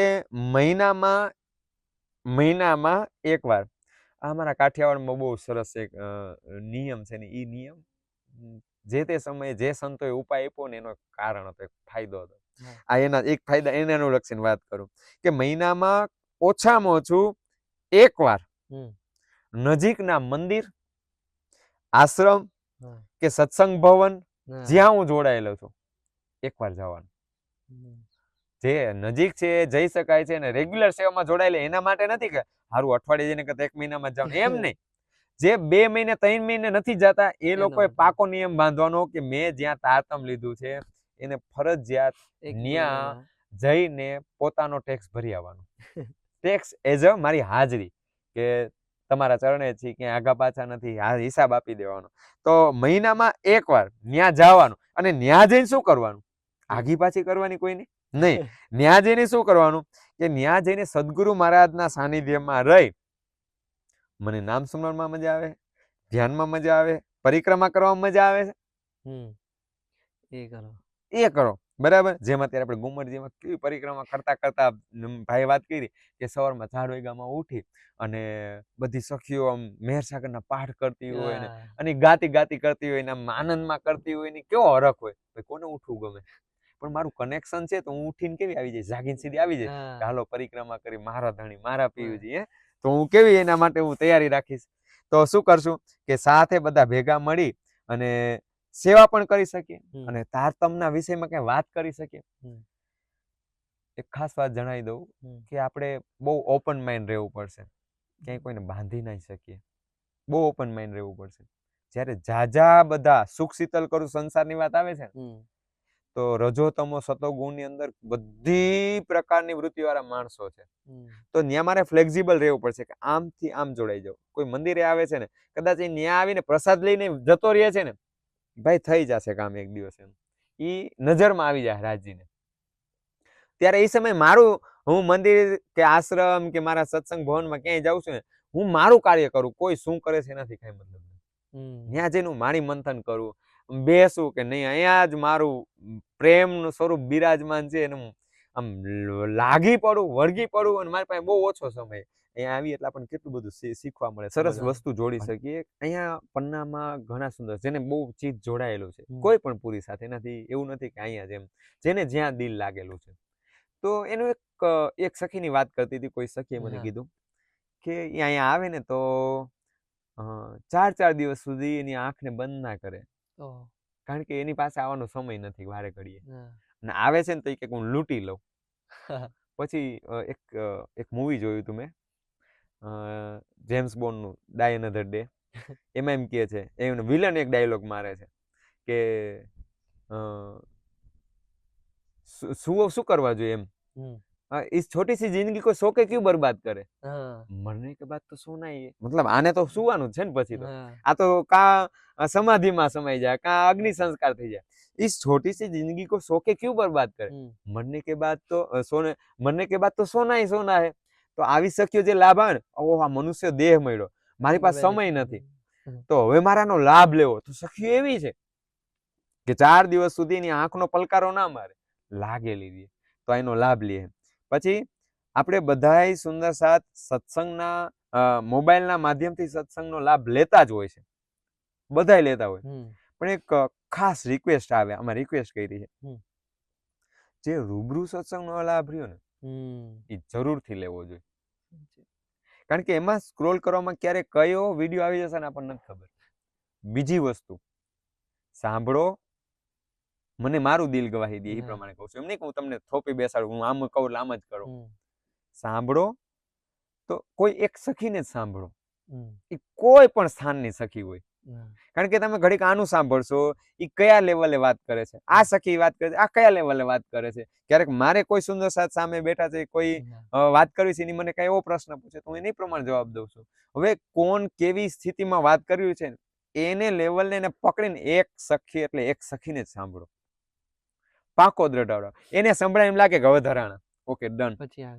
Speaker 2: મહિનામાં એકવાર, અમારા કાઠિયાવાડમાં બહુ સરસ એક નિયમ છે ને ઈ નિયમ જે તે સમયે જે સંતોએ ઉપાય આપ્યો ને એનો કારણ હતો, એક ફાયદો હતો. આ એના એક ફાયદા એને અનુલક્ષીને વાત કરું કે મહિનામાં ઓછામાં ઓછું એકવાર નજીકના મંદિર, આશ્રમ કે સત્સંગ ભવન જ્યાં હું જોડાયેલો છું એકવાર જવાનું. જે નજીક છે જઈ શકાય છે ને રેગ્યુલર સેવામાં જોડાયેલા એના માટે નથી કે હારું અઠવાડિયે જઈને કરતા 1 મહિનામાં જ જાવ, એમ નહીં. જે 2 મહિને 3 મહિને નથી જતા એ લોકોએ પાકો નિયમ બાંધવાનો કે મેં જ્યાં તારતમ લીધું છે એને ફરજિયાત ન્યા જઈને પોતાનો ટેક્સ ભરી આવવાનો. ટેક્સ એઝ અ મારી હાજરી કે તમારા ચરણે છે ક્યાંય આગા પાછા નથી, આ હિસાબ આપી દેવાનો. તો મહિનામાં એકવાર ન્યા જવાનું અને ન્યા જઈને શું કરવાનું? આગી પાછી કરવાની કોઈની નહીં. ન્યા જઈને શું કરવાનું કે ન્યા જઈને સદગુરુ મહારાજના સાનિધ્યમાં રહી મને નામ સ્મરણમાં મજા આવે, ધ્યાનમાં મજા આવે, પરિક્રમા કરવામાં મજા આવે છે એ કરો બરાબર. જેમ અત્યારે આપણે ગુમરજીમાં કેવી પરિક્રમા કરતા કરતા ભાઈ વાત કરી કે સવારમાં 4 વાગ્યામાં ઉઠી અને બધી સખીઓ આમ મેહરસાગરના પાઠ કરતી હોય ને અને ગાતી કરતી હોય ને આનંદમાં કરતી હોય ને કેવો હરખ હોય. ભાઈ કોને ઉઠવું ગમે? પણ મારું કનેક્શન છે તો હું ઉઠીને કેવી આવી જાય, જાગીને સીધી આવી જાય,
Speaker 1: હા
Speaker 2: હાલો પરિક્રમા કરી મારા ધણી મારા પીયુજી, તો હું કેવી એના માટે હું તૈયારી રાખીશ. તો શું કરશું કે સાથે બધા ભેગા મળી અને સેવા પણ કરી શકીએ અને તારતમના વિષયમાં કઈ વાત કરી શકીએ. એક ખાસ વાત જણાવી દઉં કે આપણે બહુ ઓપન માઇન્ડ રહેવું પડશે, ક્યાંય કોઈને બાંધી નહીં શકીએ, બહુ ઓપન માઇન્ડ રહેવું પડશે. જ્યારે જાજા બધા સુખ શીતલ કરું સંસારની વાત આવે છે તો રજો તમો સતો ગુણની અંદર બધી પ્રકારની વૃત્તિવાળા માણસો છે. તો ત્યાં મારે ફ્લેક્સિબલ રહેવું પડશે કે આમથી આમ જોડાઈ જાવ. કોઈ મંદિરે આવે છે ને કદાચ એ ત્યાં આવીને પ્રસાદ લઈને જતો રહે છે ને, ભાઈ થઈ જશે કામ એક દિવસ, એમ ઈ નજરમાં આવી જાય રાજીને. ત્યારે એ સમય મારું, હું મંદિર કે આશ્રમ કે મારા સત્સંગ ભવનમાં ક્યાંય જાઉં છું ને, હું મારું કાર્ય કરું, કોઈ શું કરે છે એનાથી કઈ મતલબ નહીં. ત્યાં જઈને હું મારી મંથન કરું, બેસું કે નહીં અહીંયા જ મારું પ્રેમનું સ્વરૂપ બિરાજમાન છે, એનું આમ લાગી પડું, વળગી પડું. અને મારી પાસે બહુ ઓછો સમય, અહીંયા આવી એટલે આપણને કેટલું બધું શીખવા મળે, સરસ વસ્તુ જોડી શકીએ. અહીંયા પન્નામાં ઘણા સુંદર, જેને બહુ ચીજ જોડાયેલું છે કોઈ પણ પૂરી સાથે, એનાથી એવું નથી કે અહીંયા જેમ, જેને જ્યાં દિલ લાગેલું છે. તો એનું એક સખીની વાત કરતી હતી, કોઈ સખીએ મને કીધું કે અહીંયા આવે ને તો 4 દિવસ સુધી એની આંખને બંધ ના કરે, કારણ કે એની પાસે આવવાનો સમય નથી વારે ઘડીએ, અને આવે છે ને તો કે હું લૂંટી લઉં. પછી એક મૂવી જોયું હતું મેં, જેમ્સ બોન્ડનું ડાય એનધર ડે. એમાં એમ કહે છે, એનો વિલન એક ડાયલોગ મારે છે કે શું કરવા જોઈએ એમ, इस छोटी सी जिंदगी को सो के क्यों बर्बाद करे, मरने के बाद तो सोना ही है. मतलब आने तो सुવાનું છે ને પછી તો આ તો કા સમાધિમાં સમાઈ જાય, કા અગ્નિ સંસ્કાર થઈ જાય. इस छोटी सी जिंदगी को सो के क्यों बर्बाद करे, मरने के बाद तो सोना ही सोना है. તો આવી શક્યો જે લાભ આવે ને, ઓહ આ મનુષ્ય દેહ મળ્યો, મારી પાસે સમય નથી, તો હવે મારાનો લાભ લેવો. તો સખી એવી છે કે 4 દિવસ સુધી એની આંખનો પલકારો ના મારે, લાગેલી રહે, તો એનો લાભ લે. પછી આપણે બધાય સુંદર સાથ સત્સંગના મોબાઈલના માધ્યમથી સત્સંગનો લાભ લેતા જ હોય છે, બધાય લેતા હોય. પણ એક ખાસ રિક્વેસ્ટ આવે, આમાં રિક્વેસ્ટ કરી છે, જે રૂબરૂ સત્સંગનો લાભ રહ્યો ને એ જરૂરથી લેવો જોઈએ. કારણ કે એમાં સ્ક્રોલ કરવામાં ક્યારે કયો વિડીયો આવી જશે ને આપણને નથી ખબર. બીજી વસ્તુ, સાંભળો, મને મારું દિલ ગવાહી દે એ પ્રમાણે કહું છું, એમ નહીં કે હું તમને થોપી બેસાડું, હું આમ કહું એટલે આમ જ કરો. સાંભળો તો કોઈ એક સખીને જ સાંભળો, એ કોઈ પણ સ્થાનની સખી હોય. કારણ કે તમે ઘડીક આનું સાંભળશો, એ કયા લેવલે વાત કરે છે, આ સખી વાત કરે છે, આ કયા લેવલે વાત કરે છે. ક્યારેક મારે કોઈ સુંદર સાથ સામે બેઠા છે, કોઈ વાત કરવી છે, એની મને કઈ એવો પ્રશ્ન પૂછે તો હું એની પ્રમાણે જવાબ દઉં છું. હવે કોણ કેવી સ્થિતિમાં વાત કર્યું છે એને લેવલને એને પકડીને એક સખી એટલે એક સખીને જ સાંભળો, પાકો દ્રઢાવડો. એને સંભળાય એમ લાગે કે હવે ધરાણા, ઓકે ડન,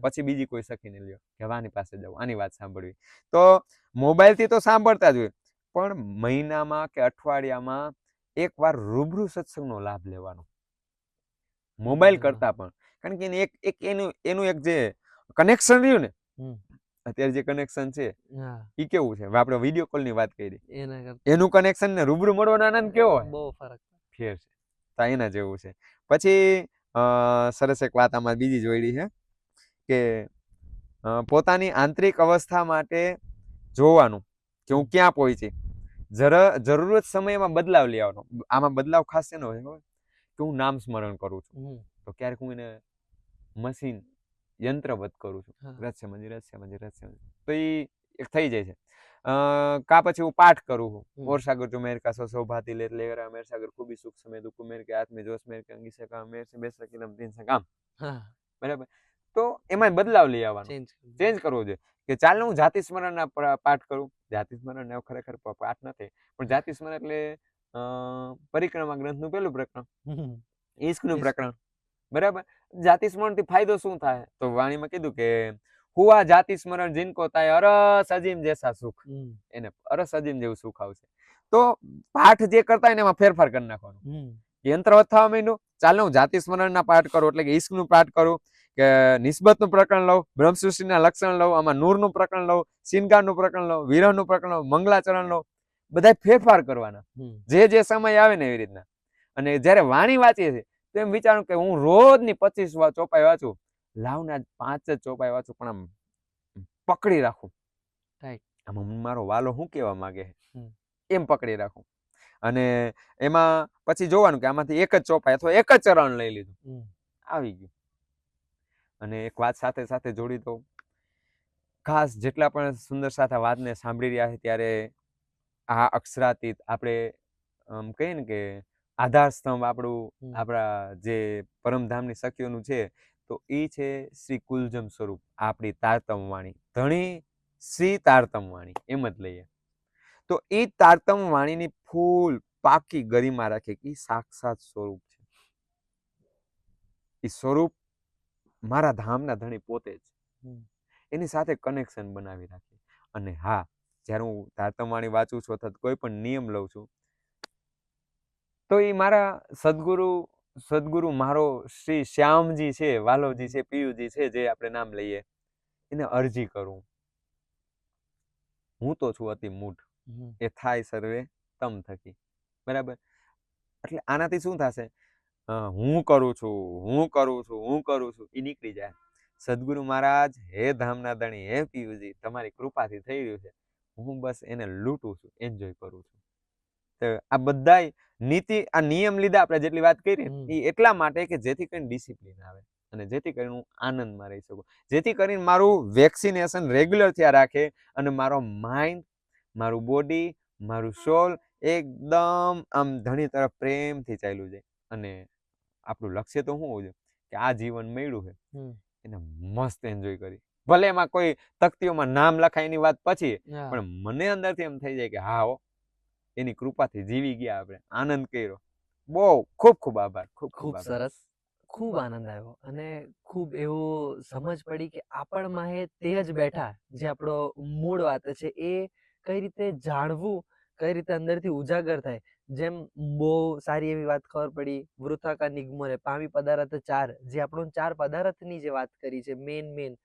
Speaker 2: પછી બીજી કોઈ સખીને લ્યો કે આની પાસે જાવ, આની વાત સાંભળવી. તો મોબાઈલથી તો સાંભળતા જ હોય, પણ મહિનામાં કે અઠવાડિયામાં એકવાર રૂબરૂ સત્સંગનો લાભ લેવાનો, મોબાઈલ કરતા પણ. કારણ કે એનું એક જે કનેક્શન રહ્યું ને, અત્યારે જે કનેક્શન છે એ કેવું છે, આપણે વિડીયો કોલ ની વાત કરી, એનું કનેક્શન ને રૂબરૂ મળવાનો આનંદ કેવો હોય, બહુ ફરક ફેર છે. તો એના જેવું છે. પછી સરસ એક વાત આમાં બીજી જોઈડી છે કે પોતાની આંતરિક અવસ્થા માટે જોવાનું કે હું ક્યાં પહોંચી, જરૂરત સમયમાં બદલાવ લઈ આવવાનો. આમાં બદલાવ ખાસ છે ને કે હું નામ સ્મરણ કરું છું, તો ક્યારેક હું એને મશીન યંત્રવત કરું છું, રહસ્યમંજી, તો એ એક થઈ જાય છે. કા પછી હું પાઠ કરું છું, ઓર સાગર જો મેર કા સૌભાતી લે લેરા મેર સાગર ખૂબી સુખ સમય દુઃખ મેર કે હાથ મે જોશ મેર કે અંગી સે કામ મેર સે બેસા કિલમ દિન સે કામ. બરાબર. તો એમાં બદલાવ લઈ આવવાનો, ચેન્જ કરવો જોઈએ. કે ચાલ હું જાતિ સ્મરણના પાઠ કરું, જાતિ સ્મરણ ખરેખર પાઠ નથી, પણ જાતિ સ્મરણ એટલે પરિક્રમા ગ્રંથનું પેલું પ્રકરણ, ઈશ્કનું પ્રકરણ. બરાબર. જાતિ સ્મરણ થી ફાયદો શું થાય, તો વાણીમાં કીધું કે હુઆ જાતિ સ્મરણ જિનકો થાય અરસ અજીમ જેસા સુખ, એને અરસ અજીમ જેવું સુખ આવશે. તો પાઠ જે કરતા હોય ને એમાં ફેરફાર કરી નાખવાનો. યંત્રવત થવા માંડ્યું, ચાલ હું જાતિ સ્મરણના પાઠ કરું, એટલે કે ઈશ્કનું પાઠ કરું, કે નિસ્બતનું પ્રકરણ લઉં, બ્રહ્મ સૃષ્ટિના લક્ષણ લઉં, આમાં નૂરનું પ્રકરણ લઉં, શિનગારનું પ્રકરણ લઉં, વિરહનું પ્રકરણ લઉં, મંગલાચરણ લઉં, બધા ફેરફાર કરવાના જે જે સમય આવે ને એવી રીતના. અને જયારે વાણી વાંચીએ છીએ તો એમ વિચારું કે હું રોજની 25 ચોપાઈ વાંચું, લાવને આજ 5 જ ચોપાઈ વાંચું, પણ આમ પકડી રાખું.
Speaker 1: Right.
Speaker 2: આમાં મારો વાલો શું કહેવા માંગે છે,
Speaker 1: હમ.
Speaker 2: એમ પકડી રાખું. અને એમાં પછી જોવાનું કે આમાંથી એક જ ચોપાઈ અથવા એક જ ચરણ લઈ લીધું, આવી ગયું. અને એક વાત સાથે સાથે જોડી દઉં, ખાસ જેટલા પણ સુંદર સાથે વાતને સાંભળી રહ્યા છે ત્યારે આ અક્ષરાતીત આપણે કહીએ ને કે આધાર સ્તંભ આપણું, આપણા જે પરમધામની સખીઓનું છે, તો એ છે શ્રી કુલજમ સ્વરૂપ આપણી તારતમ વાણી, ધણી શ્રી તારતમ વાણી એમ જ લઈએ. તો એ તારતમ વાણીની ફૂલ પાકી ગરિમા રાખે કે સાક્ષાત સ્વરૂપ છે. એ સ્વરૂપ મારા ધામના ધણી પોતે જ, એની સાથે કનેક્શન બનાવી રાખે. અને હા, જ્યારે હું તારતમ વાણી વાંચું છું અથવા કોઈ પણ નિયમ લઉં છું, તો એ મારા સદગુરુ મારો શ્રી શ્યામજી છે, વાલોજી છે, પિયુજી છે, જે આપણે નામ લઈએ, એને અરજી કરું. હું તો છું અતિ મૂઢ, એ થાય સર્વે તમ થકી. બરાબર? એટલે આનાથી શું થશે, હું કરું છું એ નીકળી જાય. સદગુરુ મહારાજ, હે ધામના ધણી, હે પિયુજી, તમારી કૃપાથી થઈ રહ્યું છે, હું બસ એને લૂંટું છું, એન્જોય કરું છું. તો આ બધાય નીતિ, આ નિયમ લીધા આપણે જેટલી વાત કરી એ એટલા માટે કે જેથી કરીને ડિસિપ્લિન આવે અને જેથી કરીને હું આનંદમાં રહી શકું, જેથી કરીને મારું વેક્સિનેશન રેગ્યુલર થયા રાખે અને મારો માઇન્ડ, મારું બોડી, મારું સોલ એકદમ આમ ધણી તરફ પ્રેમથી ચાલ્યું જાય. અને આપણું લક્ષ્ય તો શું હોવું જોઈએ કે આ જીવન મળ્યું છે એને મસ્ત એન્જોય કરી. ભલે એમાં કોઈ તકતીઓમાં નામ લખાય એની વાત પછી, પણ મને અંદરથી એમ થઈ જાય કે હા હો, એની કૃપાથી જીવી ગયા, આપણે આનંદ કર્યો. બહુ ખૂબ ખૂબ આભાર.
Speaker 1: ખૂબ સરસ, ખૂબ આનંદ આવ્યો અને ખૂબ એવું સમજ પડી કે આપણમાં એ તે જ બેઠા જે આપણો મૂળ વાત છે, એ કઈ રીતે જાણવું, કઈ રીતે અંદરથી ઉજાગર થાય. જેમ બહુ સારી એવી વાત ખબર પડી, વૃથા કા નિગમોને પામી પદાર્થ 4, જે આપણો 4 પદાર્થની જે વાત કરી છે, મેન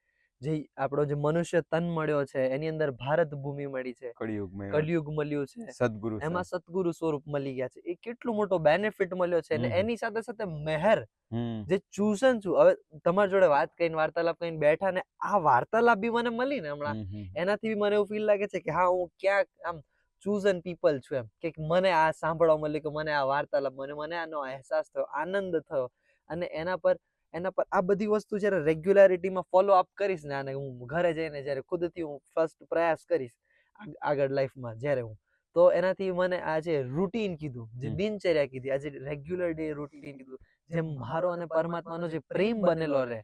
Speaker 1: જે આપણો જે મનુષ્ય તન મળ્યો છે, એની અંદર ભારત ભૂમિ મળી છે, કળિયુગ મળ્યું છે,
Speaker 2: સદગુરુ
Speaker 1: એમાં સતગુરુ સ્વરૂપ મળી ગયા છે, એ કેટલો મોટો બેનિફિટ મળ્યો છે. અને એની સાથે સાથે મહેર, જે ચૂસન છું, હવે તમારી જોડે વાત કરીને વાર્તાલાપ કરીને બેઠા ને આ વાર્તાલાપ બી મને મળી ને હમણાં, એનાથી બી મને એવું ફીલ લાગે છે કે હા, હું ક્યાંક આમ ચૂઝન પીપલ છું, એમ કે મને આ સાંભળવા મળ્યું, કે મને આ વાર્તાલાપ, મને આનો અહેસાસ થયો, આનંદ થયો. અને એના પર આ બધી વસ્તુ જયારે રેગ્યુલારિટીમાં ફોલો અપ કરીશ ને, આને હું ઘરે જઈને જયારે ખુદથી હું ફર્સ્ટ પ્રયાસ કરીશ આગળ લાઈફમાં જ્યારે હું, તો એનાથી મને આ જે રૂટીન કીધું, જે દિનચર્યા કીધી, આજે રેગ્યુલર ડે રૂટીન કીધું, જેમ મારો અને પરમાત્માનો જે પ્રેમ બનેલો રહે,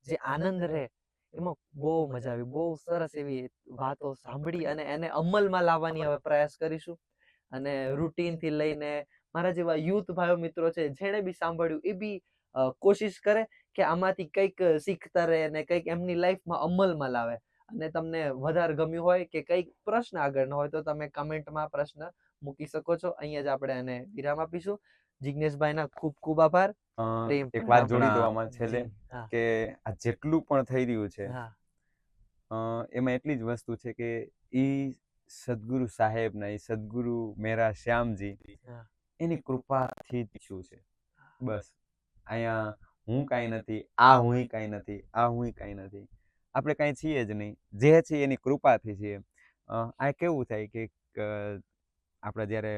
Speaker 1: જે આનંદ રહે, એમાં બહુ મજા આવી. બહુ સરસ એવી વાતો સાંભળી અને એને અમલમાં લાવવાની હવે પ્રયાસ કરીશું. અને રૂટીન થી લઈને મારા જેવા યુથ ભાઈઓ મિત્રો છે, જેણે બી સાંભળ્યું એ બી કોશિશ કરે કે આમાંથી કંઈક શીખતા રહે અને કંઈક એમની લાઈફમાં અમલમાં લાવે. અને તમને વધારે ગમ્યું હોય કે કંઈક પ્રશ્ન આગળ ન હોય તો તમે કમેન્ટમાં પ્રશ્ન મૂકી શકો છો. અહીંયા જ આપણે એને વિરામ આપીશું. જિગ્નેશભાઈના ખૂબ ખૂબ આભાર.
Speaker 2: એક વાત જોડી દો આમાં છેલ્લે, કે આ જેટલું પણ થઈ રહ્યું છે, એમાં એટલી જ વસ્તુ છે કે ઈ સદગુરુ સાહેબના, એ સદગુરુ મેરા શ્યામજી, એની કૃપાથી જ શું છે. બસ અહીંયા હું કાંઈ નથી, આ હું કાંઈ નથી, આ હું કાંઈ નથી, આપણે કાંઈ છીએ જ નહીં, જે છે એની કૃપાથી છીએ. આ કેવું થાય કે આપણે જ્યારે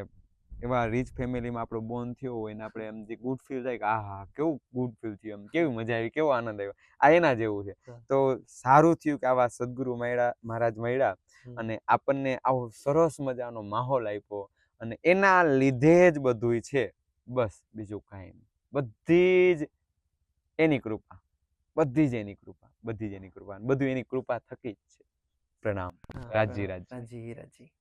Speaker 2: એવા રીચ ફેમિલીમાં આપણો બોર્ન થયો હોય ને આપણે એમ જે ગુડ ફીલ થાય કે આ હા કેવું ગુડ ફીલ થયું, એમ કેવી મજા આવી, કેવો આનંદ આવ્યો, આ એના જેવું છે. તો સારું થયું કે આવા સદગુરુ મહારાજ મળ્યા અને આપણને આવો સરસ મજાનો માહોલ આપ્યો, અને એના લીધે જ બધું છે. બસ બીજું કાંઈ નહીં, બધી જ એની કૃપા, બધી જ એની કૃપા, બધી જ એની કૃપા, બધું એની કૃપા થકી જ છે. પ્રણામ. રાજી રાજી.